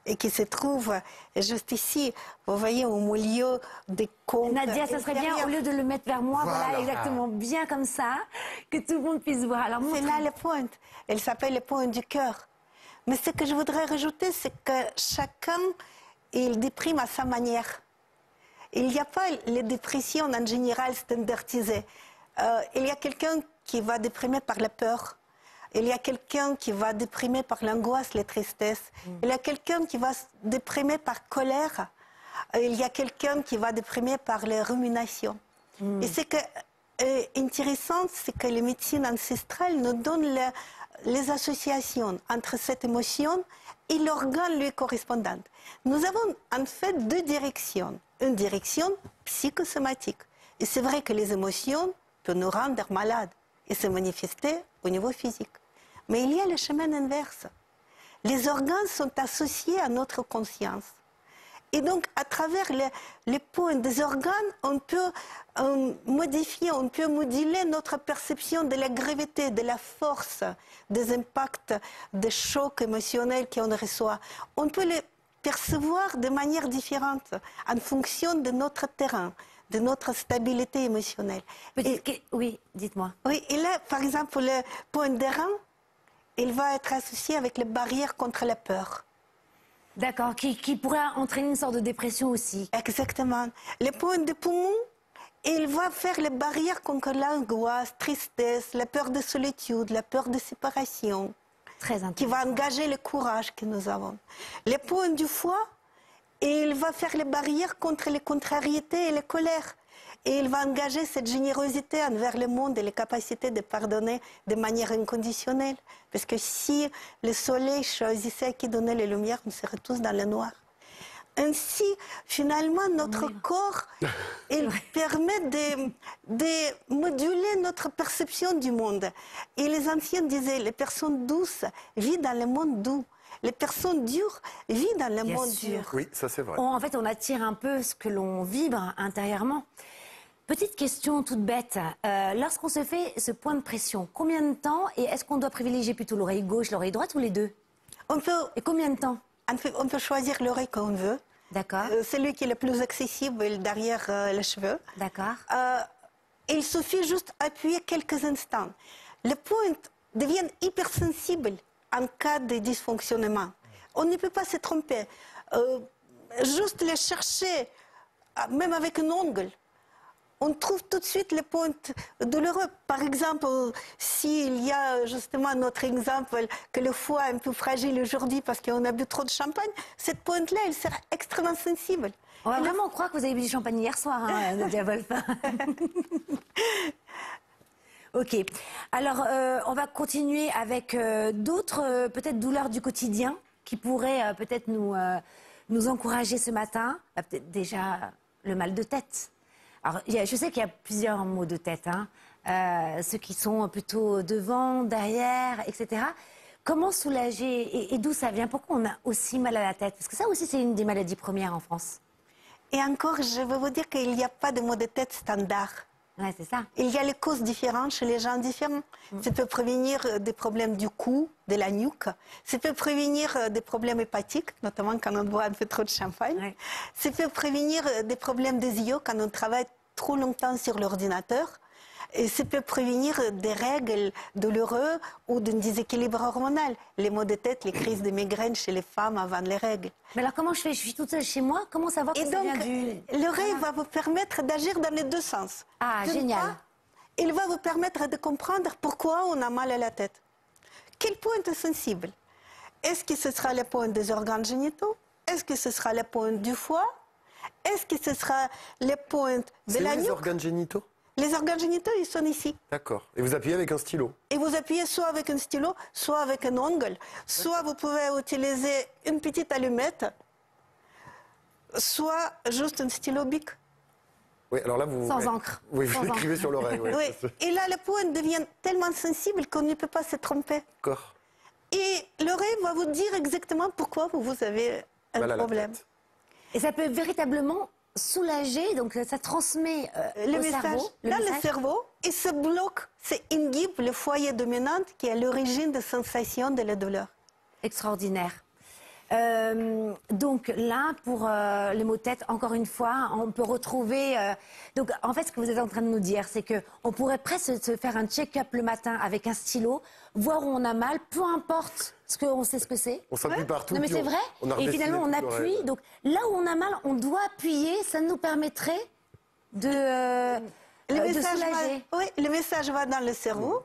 et qui se trouvent juste ici. Vous voyez, au milieu des côtes. Nadia, ça serait bien, au lieu de le mettre vers moi, voilà, exactement, bien comme ça, que tout le monde puisse voir. Alors, c'est là les pointes. Elle s'appelle les points du cœur. Mais ce que je voudrais rajouter, c'est que chacun, il déprime à sa manière. Il n'y a pas les dépressions en général standardisées. Il y a quelqu'un qui va déprimer par la peur. Il y a quelqu'un qui va déprimer par l'angoisse, la tristesse. Il y a quelqu'un qui va déprimer par colère. Il y a quelqu'un qui va déprimer par les ruminations. Et ce qui est intéressant, c'est que les médecines ancestrales nous donnent les associations entre cette émotion et l'organe lui correspondant. Nous avons en fait deux directions. Une direction psychosomatique. Et c'est vrai que les émotions peuvent nous rendre malades et se manifester au niveau physique. Mais il y a le chemin inverse. Les organes sont associés à notre conscience. Et donc, à travers les points des organes, on peut modifier, on peut moduler notre perception de la gravité, de la force, des impacts, des chocs émotionnels qu'on reçoit. On peut les percevoir de manière différente en fonction de notre terrain, de notre stabilité émotionnelle. Oui, dites-moi. Oui, et là, par exemple, le point des reins, il va être associé avec les barrières contre la peur. D'accord, qui pourrait entraîner une sorte de dépression aussi. Exactement. Le point des poumons, il va faire les barrières contre l'angoisse, tristesse, la peur de solitude, la peur de séparation. Très intéressant. Qui va engager le courage que nous avons. Le point du foie, il va faire les barrières contre les contrariétés et les colères. Et il va engager cette générosité envers le monde et les capacités de pardonner de manière inconditionnelle. Parce que si le soleil choisissait à qui donner les lumières, on serait tous dans le noir. Ainsi, finalement, notre corps, il permet de moduler notre perception du monde. Et les anciens disaient, les personnes douces vivent dans le monde doux. Les personnes dures vivent dans le monde dur. Oui, ça c'est vrai. En fait, on attire un peu ce que l'on vibre intérieurement. Petite question toute bête. Lorsqu'on se fait ce point de pression, combien de temps et est-ce qu'on doit privilégier plutôt l'oreille gauche, l'oreille droite ou les deux? Et combien de temps? On peut choisir l'oreille qu'on veut. D'accord. Celui qui est le plus accessible derrière les cheveux. D'accord. Il suffit juste d'appuyer quelques instants. Les pointes deviennent hypersensibles en cas de dysfonctionnement. On ne peut pas se tromper. Juste les chercher, même avec un ongle, on trouve tout de suite les points douloureux. Par exemple, s'il y a justement notre exemple que le foie est un peu fragile aujourd'hui parce qu'on a bu trop de champagne, cette pointe-là, elle sera extrêmement sensible. On va vraiment croire que vous avez bu du champagne hier soir, hein, Nadia Wolf. Ok. Alors, on va continuer avec d'autres, peut-être, douleurs du quotidien qui pourraient peut-être nous encourager ce matin. Peut-être déjà le mal de tête. Alors, je sais qu'il y a plusieurs maux de tête, hein. Ceux qui sont plutôt devant, derrière, etc. Comment soulager et d'où ça vient? Pourquoi on a aussi mal à la tête? Parce que ça aussi, c'est une des maladies premières en France. Et encore, je veux vous dire qu'il n'y a pas de maux de tête standard. Ouais, c'est ça. Il y a les causes différentes chez les gens différents. Ça peut prévenir des problèmes du cou, de la nuque. Ça peut prévenir des problèmes hépatiques, notamment quand on boit un peu trop de champagne. Ouais. Ça peut prévenir des problèmes des yeux quand on travaille trop longtemps sur l'ordinateur. Et ça peut prévenir des règles douloureuses ou d'un déséquilibre hormonal. Les maux de tête, les crises de migraine chez les femmes avant les règles. Mais alors comment je fais? Je suis toute seule chez moi. Comment savoir que ça vient du... L'oreille va vous permettre d'agir dans les deux sens. Ah, génial. Il va vous permettre de comprendre pourquoi on a mal à la tête. quel point est sensible? Est-ce que ce sera le point des organes génitaux? Est-ce que ce sera le point du foie? Est-ce que ce sera le point de la C'est où les nuque? organes génitaux? Les organes génitaux, ils sont ici. D'accord. Et vous appuyez avec un stylo? Et vous appuyez soit avec un stylo, soit avec un ongle, soit vous pouvez utiliser une petite allumette, soit juste un stylo bic. Oui, alors là, vous... Sans encre. Oui, Sans vous l'écrivez encre. sur l'oreille. Oui. Oui. Et là, le point devient tellement sensible qu'on ne peut pas se tromper. D'accord. Et l'oreille va vous dire exactement pourquoi vous avez un Mal à la problème. tête. Et ça peut véritablement soulager, donc ça transmet Le au message cerveau. dans le cerveau, et ce bloc, c'est inhibe le foyer dominant qui est à l'origine des sensations de la douleur. Extraordinaire. Donc là, pour les maux de tête, encore une fois, on peut retrouver... donc en fait, ce que vous êtes en train de nous dire, c'est qu'on pourrait presque se faire un check-up le matin avec un stylo, voir où on a mal, peu importe on sait ce que c'est. On s'appuie partout. Non mais puis c'est vrai. on a Et redessiné finalement, on toute l'oreille. appuie. Donc là où on a mal, on doit appuyer. Ça nous permettrait de soulager. Oui, le message va dans le cerveau,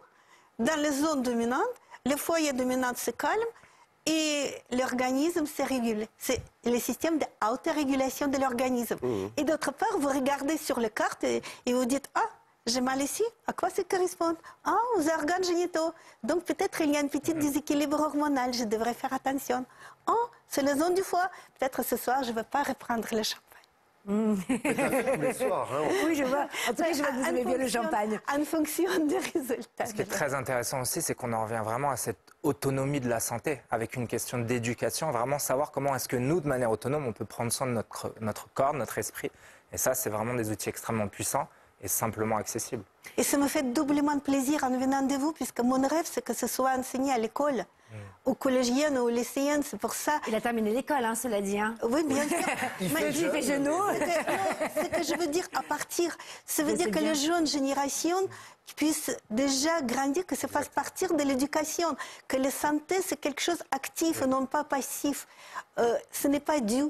dans les zones dominantes, le foyer dominant se calme et l'organisme se régule. C'est le système d'autorégulation de l'organisme. Et d'autre part, vous regardez sur la carte et vous dites « Ah, j'ai mal ici, à quoi ça correspond? Ah, aux organes génitaux. Donc peut-être il y a un petit déséquilibre hormonal, je devrais faire attention. Oh, c'est la zone du foie. Peut-être ce soir, je ne vais pas reprendre le champagne. Faites la fête tous les soirs. Hein. Oui, je vois. En tout cas, je vois que vous aimez bien le champagne. En fonction des résultats. Ce qui est très intéressant aussi, c'est qu'on en revient vraiment à cette autonomie de la santé, avec une question d'éducation, vraiment savoir comment est-ce que nous, de manière autonome, on peut prendre soin de notre corps, de notre esprit. Et ça, c'est vraiment des outils extrêmement puissants et simplement accessibles. Et ça me fait doublement plaisir en venant de vous, puisque mon rêve, c'est que ce soit enseigné à l'école, aux collégiennes, aux lycéennes, c'est pour ça. Il a terminé l'école, hein, cela dit. Hein. Oui, bien sûr. Il Mais fait jeune, genoux. ce que je veux dire à partir, ça veut Mais dire c'est que bien. les jeunes générations puissent déjà grandir, que ça fasse partir de l'éducation, que la santé, c'est quelque chose d'actif et non pas passif. Ce n'est pas dû.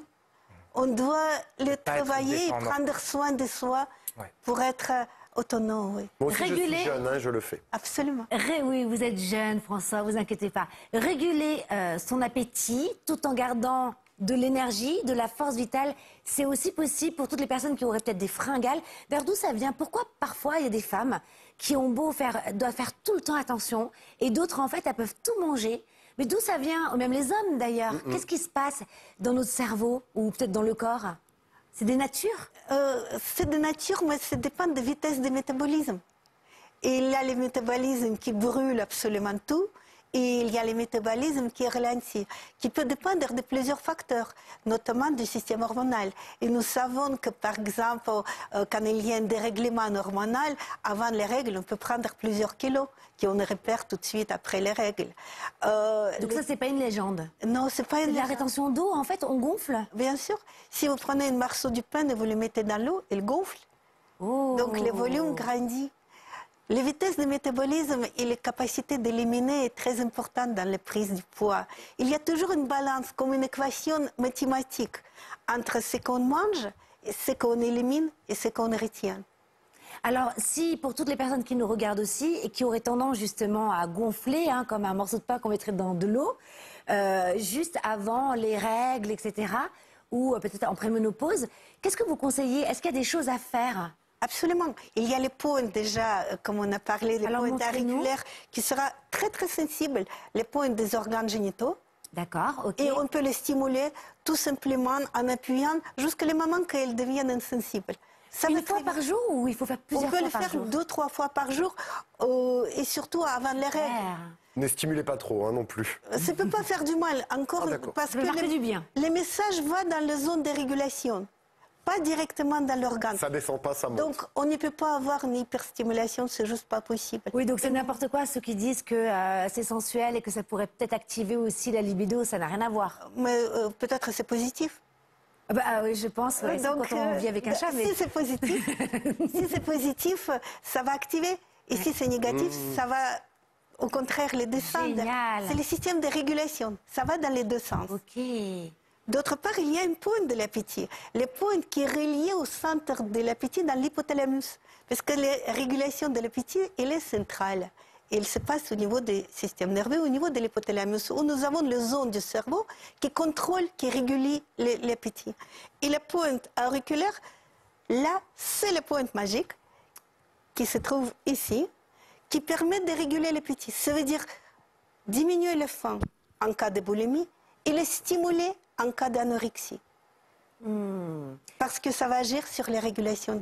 On doit le pas être travailler et dépendant. prendre soin de soi Ouais. pour être autonome, oui. Moi aussi, je Réguler. suis jeune, hein, je le fais. Absolument. Oui, vous êtes jeune, François, vous inquiétez pas. Réguler son appétit tout en gardant de l'énergie, de la force vitale, c'est aussi possible pour toutes les personnes qui auraient peut-être des fringales. D'ailleurs, d'où ça vient? Pourquoi parfois il y a des femmes qui ont beau doivent faire tout le temps attention et d'autres, en fait, elles peuvent tout manger. Mais d'où ça vient? Ou même les hommes, d'ailleurs. Qu'est-ce qui se passe dans notre cerveau ou peut-être dans le corps? C'est des natures? C'est de nature, mais ça dépend de la vitesse de métabolisme. Et il y a le métabolisme qui brûle absolument tout, et il y a le métabolisme qui est ralenti, qui peut dépendre de plusieurs facteurs, notamment du système hormonal. Et nous savons que, par exemple, quand il y a un dérèglement hormonal, avant les règles, on peut prendre plusieurs kilos, qu'on repère tout de suite après les règles. Donc ça, c'est pas une légende. Non, c'est pas une La rétention d'eau, en fait, on gonfle. Bien sûr, si vous prenez un morceau du pain et vous le mettez dans l'eau, il gonfle. Oh. Donc le volume grandit. La vitesse de métabolisme et la capacité d'éliminer est très importante dans la prise du poids. Il y a toujours une balance, comme une équation mathématique, entre ce qu'on mange, ce qu'on élimine et ce qu'on retient. Alors, si pour toutes les personnes qui nous regardent aussi et qui auraient tendance justement à gonfler, hein, comme un morceau de pain qu'on mettrait dans de l'eau, juste avant les règles, etc., ou peut-être en préménopause, qu'est-ce que vous conseillez? Est-ce qu'il y a des choses à faire? Absolument. Il y a les points déjà, comme on a parlé, les Alors, points montrez-nous. auriculaires, qui sera très très sensible, les points des organes génitaux. D'accord, ok. Et on peut les stimuler tout simplement en appuyant jusqu'à le moment qu'elles deviennent insensibles. Ça va Une fois très par vite. jour ou il faut faire On plusieurs peut fois le par faire jour? 2-3 fois par jour et surtout avant les règles. Super. Ne stimulez pas trop, hein, non plus. Ça ne peut pas faire du mal encore Ah, d'accord. parce Ça peut faire du bien. le message va dans la zone de régulation, pas directement dans l'organe. Ça descend pas, ça monte. Donc on ne peut pas avoir une hyperstimulation, c'est juste pas possible. Oui, donc c'est n'importe quoi ceux qui disent que c'est sensuel et que ça pourrait peut-être activer aussi la libido, ça n'a rien à voir. Mais peut-être c'est positif. Oui, je pense, ouais, Donc, quand on vit avec un chat. Mais... si c'est positif, si c'est positif, ça va activer. Et si c'est négatif, ça va au contraire les descendre. Génial. C'est le système de régulation. Ça va dans les deux sens. Ok. D'autre part, il y a une pointe de l'appétit. Le point qui est relié au centre de l'appétit dans l'hypothalamus. Parce que la régulation de l'appétit, elle est centrale. il se passe au niveau du système nerveux, au niveau de l'hypothalamus, où nous avons les zones du cerveau qui contrôlent, qui régulent les petits. Et la pointe auriculaire, là, c'est la pointe magique qui se trouve ici, qui permet de réguler les petits. Ça veut dire diminuer le faim en cas de boulimie et le stimuler en cas d'anorexie. Parce que ça va agir sur les régulations.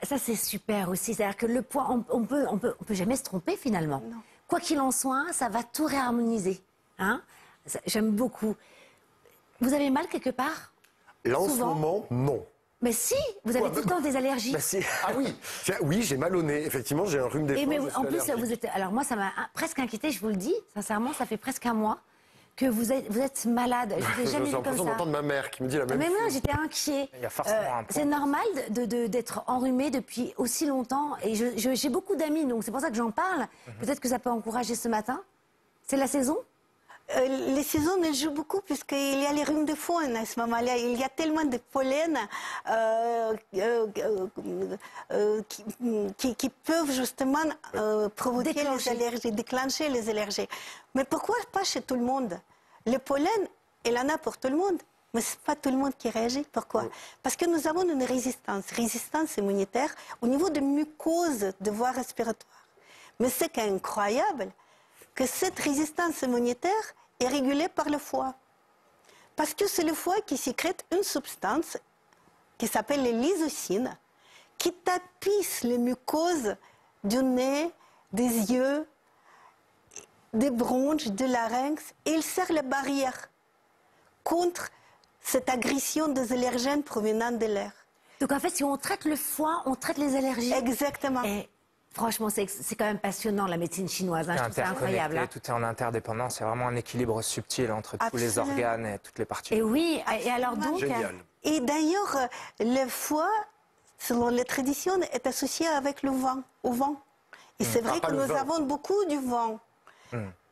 Ça c'est super aussi. C'est-à-dire que le poids, on peut jamais se tromper finalement. Non. Quoi qu'il en soit, ça va tout réharmoniser. Hein? J'aime beaucoup. Vous avez mal quelque part? Là, en ce Souvent. moment, non. Mais si, vous avez tout le temps des allergies. Bah, si. Ah oui, tiens, oui, j'ai mal au nez. Effectivement, j'ai un rhume des Et foins, mais je suis en plus, allergique. vous êtes. Alors moi, ça m'a presque inquiétée, je vous le dis. Sincèrement, ça fait presque un mois que vous êtes malade. Je vous ai jamais J'ai vu comme l'impression ça. d'entendre ma mère qui me dit la même Mais chose. non, j'étais inquiet. Il y a forcément un point. C'est normal d'être enrhumé depuis aussi longtemps. Et j'ai beaucoup d'amis, donc c'est pour ça que j'en parle. Peut-être que ça peut encourager ce matin. C'est la saison? Les saisons elles jouent beaucoup puisqu'il y a les rhumes de foin à ce moment-là. Il y a tellement de pollen qui peuvent justement provoquer les allergies, déclencher les allergies. Mais pourquoi pas chez tout le monde? Le pollen, il en a pour tout le monde. Mais ce n'est pas tout le monde qui réagit. Pourquoi? Parce que nous avons une résistance immunitaire au niveau des mucoses de voie respiratoire. Mais ce qui est incroyable, que cette résistance immunitaire est régulée par le foie. Parce que c'est le foie qui sécrète une substance qui s'appelle les lysocines, qui tapisse les mucoses du nez, des yeux, des bronches, du larynx, et il sert la barrière contre cette agression des allergènes provenant de l'air. Donc en fait, si on traite le foie, on traite les allergies. Exactement. Et franchement, c'est quand même passionnant la médecine chinoise. Hein, je trouve ça incroyable. Hein. Tout est en interdépendance. Il y a vraiment un équilibre subtil entre tous les Absolument. organes et toutes les parties. Et oui, et alors donc. Génial. Et d'ailleurs, le foie, selon les traditions, est associé avec le vent, au vent. Et c'est vrai pas que le nous vin. avons beaucoup du vent.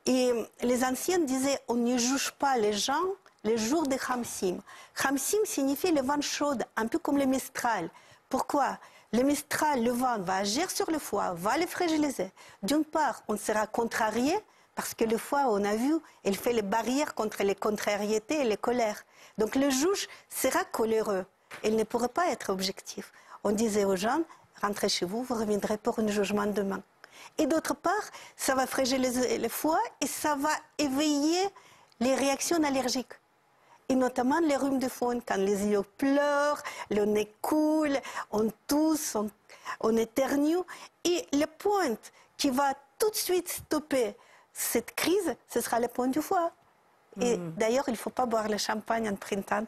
Et les anciens disaient, on ne juge pas les gens les jours de Khamsim. Khamsim signifie le vent chaud, un peu comme le Mistral. Pourquoi? Le Mistral, le vent, va agir sur le foie, va le fragiliser. D'une part, on sera contrarié, parce que le foie, on a vu, il fait les barrières contre les contrariétés et les colères. Donc le juge sera coléreux. Il ne pourrait pas être objectif. On disait aux gens, rentrez chez vous, vous reviendrez pour un jugement demain. Et d'autre part, ça va fragiliser le foie et ça va éveiller les réactions allergiques. Et notamment les rhumes de foin, quand les yeux pleurent, le nez coule, on tousse, on éternue. Et la pointe qui va tout de suite stopper cette crise, ce sera la pointe du foie. Et d'ailleurs, il ne faut pas boire le champagne en printemps.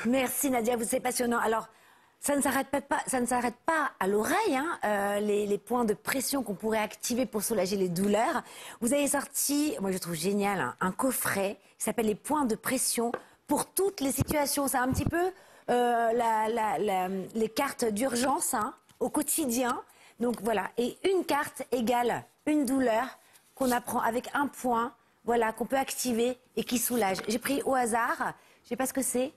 Merci Nadia, c'est passionnant. Alors, ça ne s'arrête pas à l'oreille, hein, les points de pression qu'on pourrait activer pour soulager les douleurs. vous avez sorti, moi je trouve génial, hein, un coffret qui s'appelle les points de pression pour toutes les situations. C'est un petit peu les cartes d'urgence hein, au quotidien. Donc voilà, et une carte égale une douleur qu'on apprend avec un point, voilà, qu'on peut activer et qui soulage. J'ai pris au hasard, je ne sais pas ce que c'est.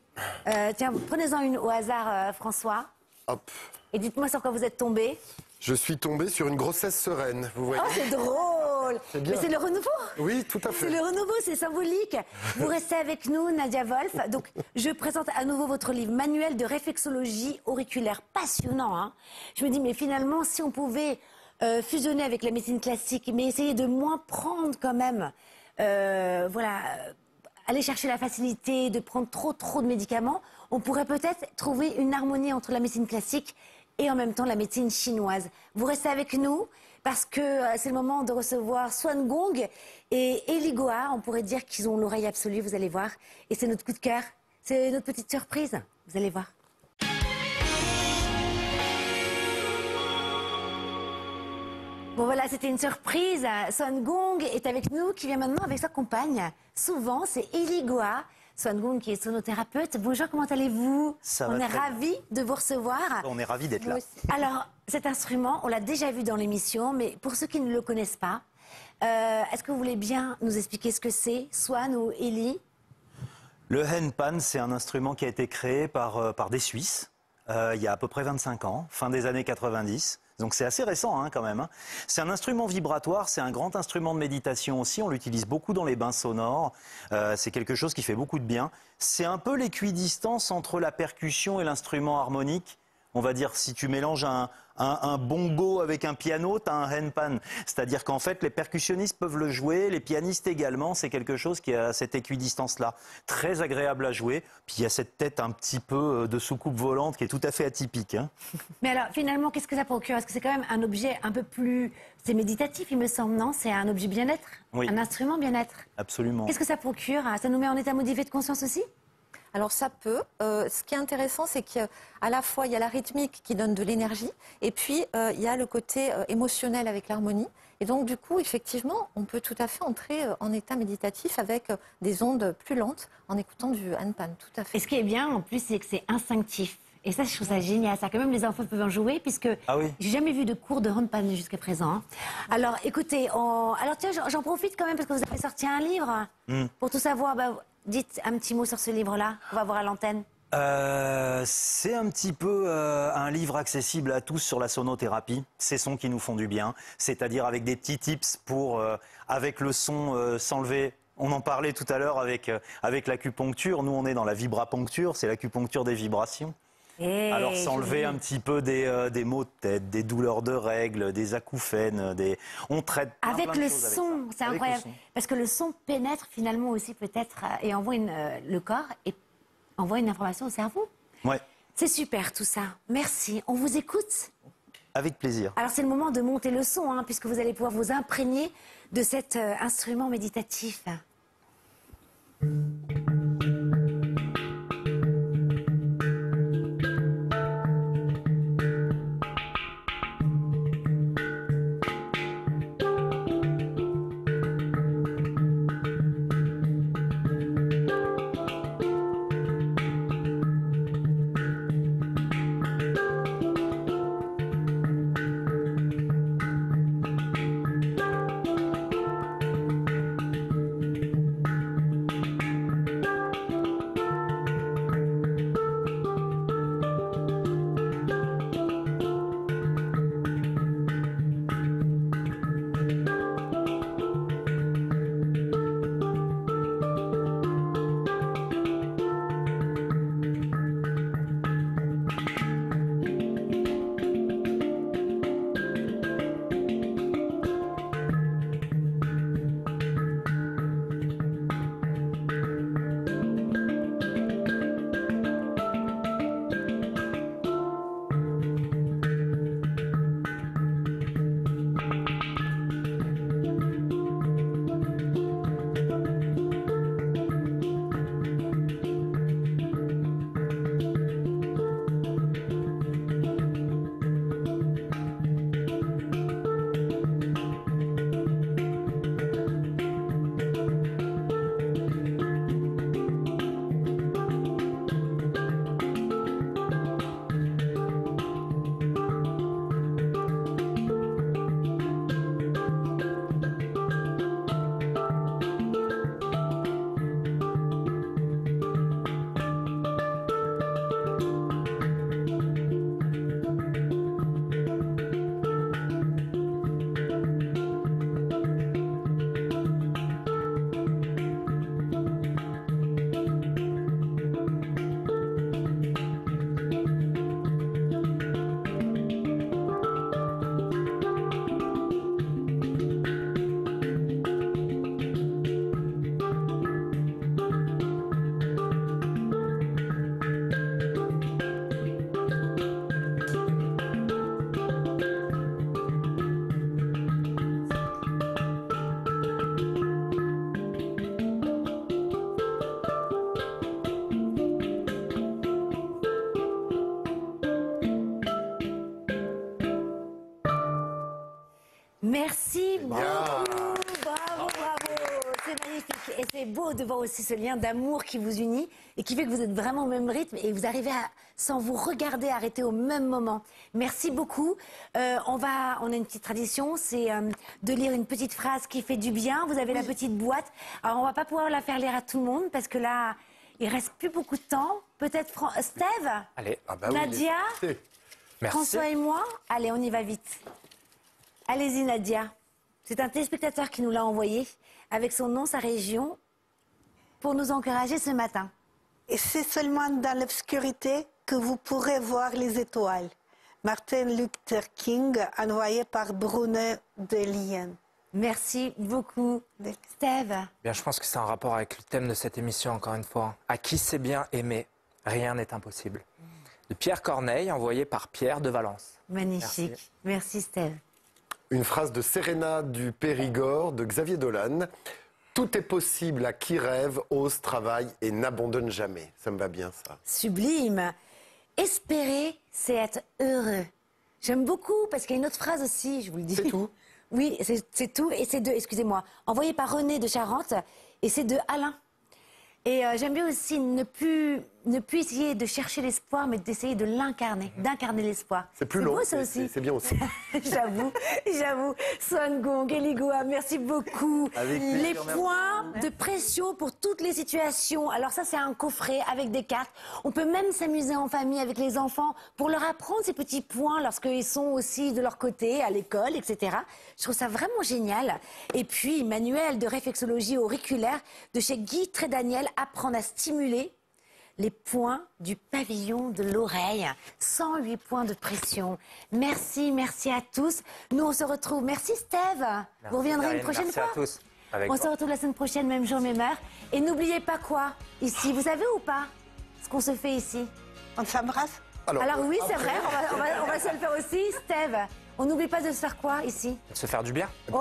Tiens, prenez-en une au hasard, François. Hop. Et dites-moi sur quoi vous êtes tombé. Je suis tombé sur une grossesse sereine, vous voyez. Oh, c'est drôle. C'est bien. Mais c'est le renouveau. Oui, tout à C'est fait. le renouveau, c'est symbolique. Vous restez avec nous, Nadia Wolf. Donc, je présente à nouveau votre livre, Manuel de réflexologie auriculaire. Passionnant, hein. Je me dis, mais finalement, si on pouvait fusionner avec la médecine classique, mais essayer de moins prendre quand même, voilà, aller chercher la facilité de prendre trop de médicaments, on pourrait peut-être trouver une harmonie entre la médecine classique et en même temps la médecine chinoise. Vous restez avec nous parce que c'est le moment de recevoir Swan Gong et Eli Goa. On pourrait dire qu'ils ont l'oreille absolue, vous allez voir. Et c'est notre coup de cœur, c'est notre petite surprise. Vous allez voir. Bon voilà, c'était une surprise. Swan Gong est avec nous, qui vient maintenant avec sa compagne. Souvent, c'est Eli Goa. Swan Gong qui est sonothérapeute. Bonjour, comment allez-vous? Ça va On est très bien. ravis de vous recevoir. On est ravis d'être là. Alors, cet instrument, on l'a déjà vu dans l'émission, mais pour ceux qui ne le connaissent pas, est-ce que vous voulez bien nous expliquer ce que c'est, Swan ou Eli? Le henpan, c'est un instrument qui a été créé par des Suisses il y a à peu près 25 ans, fin des années 90. Donc c'est assez récent quand même. Hein. C'est un instrument vibratoire, c'est un grand instrument de méditation aussi. On l'utilise beaucoup dans les bains sonores. C'est quelque chose qui fait beaucoup de bien. C'est un peu l'équidistance entre la percussion et l'instrument harmonique. On va dire, si tu mélanges un bongo avec un piano, tu as un henpan. C'est-à-dire qu'en fait, les percussionnistes peuvent le jouer, les pianistes également. C'est quelque chose qui a cette équidistance-là. Très agréable à jouer. Puis il y a cette tête un petit peu de soucoupe volante qui est tout à fait atypique. Hein. Mais alors, finalement, qu'est-ce que ça procure? Est-ce que c'est quand même un objet un peu plus... C'est méditatif, il me semble, non? C'est un objet bien-être? Oui. Un instrument bien-être? Absolument. Qu'est-ce que ça procure? Ça nous met en état modifié de conscience aussi? Alors ça peut. Ce qui est intéressant, c'est qu'à la fois, il y a la rythmique qui donne de l'énergie, et puis il y a le côté émotionnel avec l'harmonie. Et donc, du coup, effectivement, on peut tout à fait entrer en état méditatif avec des ondes plus lentes en écoutant du hanpan, tout à fait. Et ce qui est bien, en plus, c'est que c'est instinctif. Et ça, je trouve ça génial. Ça, quand même, les enfants peuvent en jouer, puisque j'ai jamais vu de cours de handpan jusqu'à présent. Hein. Alors, écoutez, alors tiens, j'en profite quand même, parce que vous avez sorti un livre pour tout savoir. Bah, dites un petit mot sur ce livre-là, qu'on va voir à l'antenne. C'est un petit peu un livre accessible à tous sur la sonothérapie, ces sons qui nous font du bien, c'est-à-dire avec des petits tips pour, avec le son, s'enlever. On en parlait tout à l'heure avec l'acupuncture. Nous, on est dans la vibrapuncture, c'est l'acupuncture des vibrations. Alors s'enlever un petit peu des maux de tête, des douleurs de règles, des acouphènes, on traite avec le son, c'est incroyable, parce que le son pénètre finalement aussi peut-être et envoie le corps et envoie une information au cerveau. Ouais. C'est super tout ça. Merci. On vous écoute. Avec plaisir. Alors c'est le moment de monter le son, hein, puisque vous allez pouvoir vous imprégner de cet instrument méditatif. Merci beaucoup. Bravo, bravo. C'est magnifique. Et c'est beau de voir aussi ce lien d'amour qui vous unit et qui fait que vous êtes vraiment au même rythme et vous arrivez à, sans vous regarder, arrêter au même moment. Merci beaucoup. On a une petite tradition, c'est de lire une petite phrase qui fait du bien. Vous avez la petite boîte. Alors, on va pas pouvoir la faire lire à tout le monde parce que là, il reste plus beaucoup de temps. Peut-être Steve? Allez. Ah bah Nadia? Oui, Merci. François et moi, allez, on y va vite. Allez-y, Nadia. C'est un téléspectateur qui nous l'a envoyé, avec son nom, sa région, pour nous encourager ce matin. Et c'est seulement dans l'obscurité que vous pourrez voir les étoiles. Martin Luther King, envoyé par Bruno de Lien. Merci beaucoup, Steve. Bien, je pense que c'est un rapport avec le thème de cette émission, encore une fois. À qui sait bien aimer, rien n'est impossible. De Pierre Corneille, envoyé par Pierre de Valence. Magnifique. Merci, Steve. Une phrase de Serena du Périgord, de Xavier Dolan. Tout est possible à qui rêve, ose, travaille et n'abandonne jamais. Ça me va bien, ça. Sublime. Espérer, c'est être heureux. J'aime beaucoup, parce qu'il y a une autre phrase aussi, je vous le dis. C'est tout? Oui, c'est tout, et c'est de, excusez-moi, envoyé par René de Charente, et c'est de Alain. Et j'aime bien aussi ne plus essayer de chercher l'espoir, mais d'essayer de l'incarner, d'incarner l'espoir. C'est plus long, beau, ça aussi. c'est bien aussi. J'avoue. Swan Gong, Eligoa, merci beaucoup. Avec plaisir, Les merci. points de pression pour toutes les situations. Alors ça, c'est un coffret avec des cartes. On peut même s'amuser en famille avec les enfants pour leur apprendre ces petits points lorsqu'ils sont aussi de leur côté, à l'école, etc. Je trouve ça vraiment génial. Et puis, manuel de réflexologie auriculaire de chez Guy Trédaniel, apprendre à stimuler les points du pavillon de l'oreille. 108 points de pression. Merci à tous. Nous, on se retrouve. Merci, Steve. Vous reviendrez une prochaine fois. Merci à tous. Avec On moi. se retrouve la semaine prochaine, même jour, même heure. Et n'oubliez pas quoi, ici, vous savez ou pas ce qu'on se fait ici? On s'embrasse? Alors oui, c'est vrai, on va se le faire aussi. Steve, on n'oublie pas de se faire quoi ici? Se faire du bien. Oh,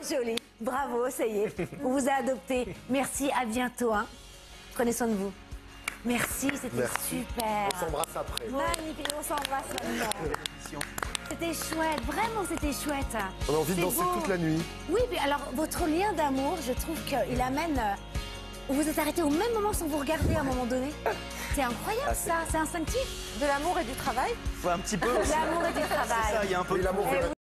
joli. Bravo, ça y est. On vous a adopté. Merci, à bientôt. Hein. Prenez soin de vous. Merci, c'était super. On s'embrasse après. Magnifique, on s'embrasse maintenant. C'était chouette, vraiment c'était chouette. On a envie de C'est danser beau. toute la nuit. Oui, mais alors votre lien d'amour, je trouve qu'il amène... Vous êtes arrêtés au même moment sans vous regarder à un moment donné. C'est incroyable ça, c'est instinctif. De l'amour et du travail. Faut un petit peu aussi. L'amour et du C'est ça, travail. il y a un peu Oui, de l'amour Eh fait oui.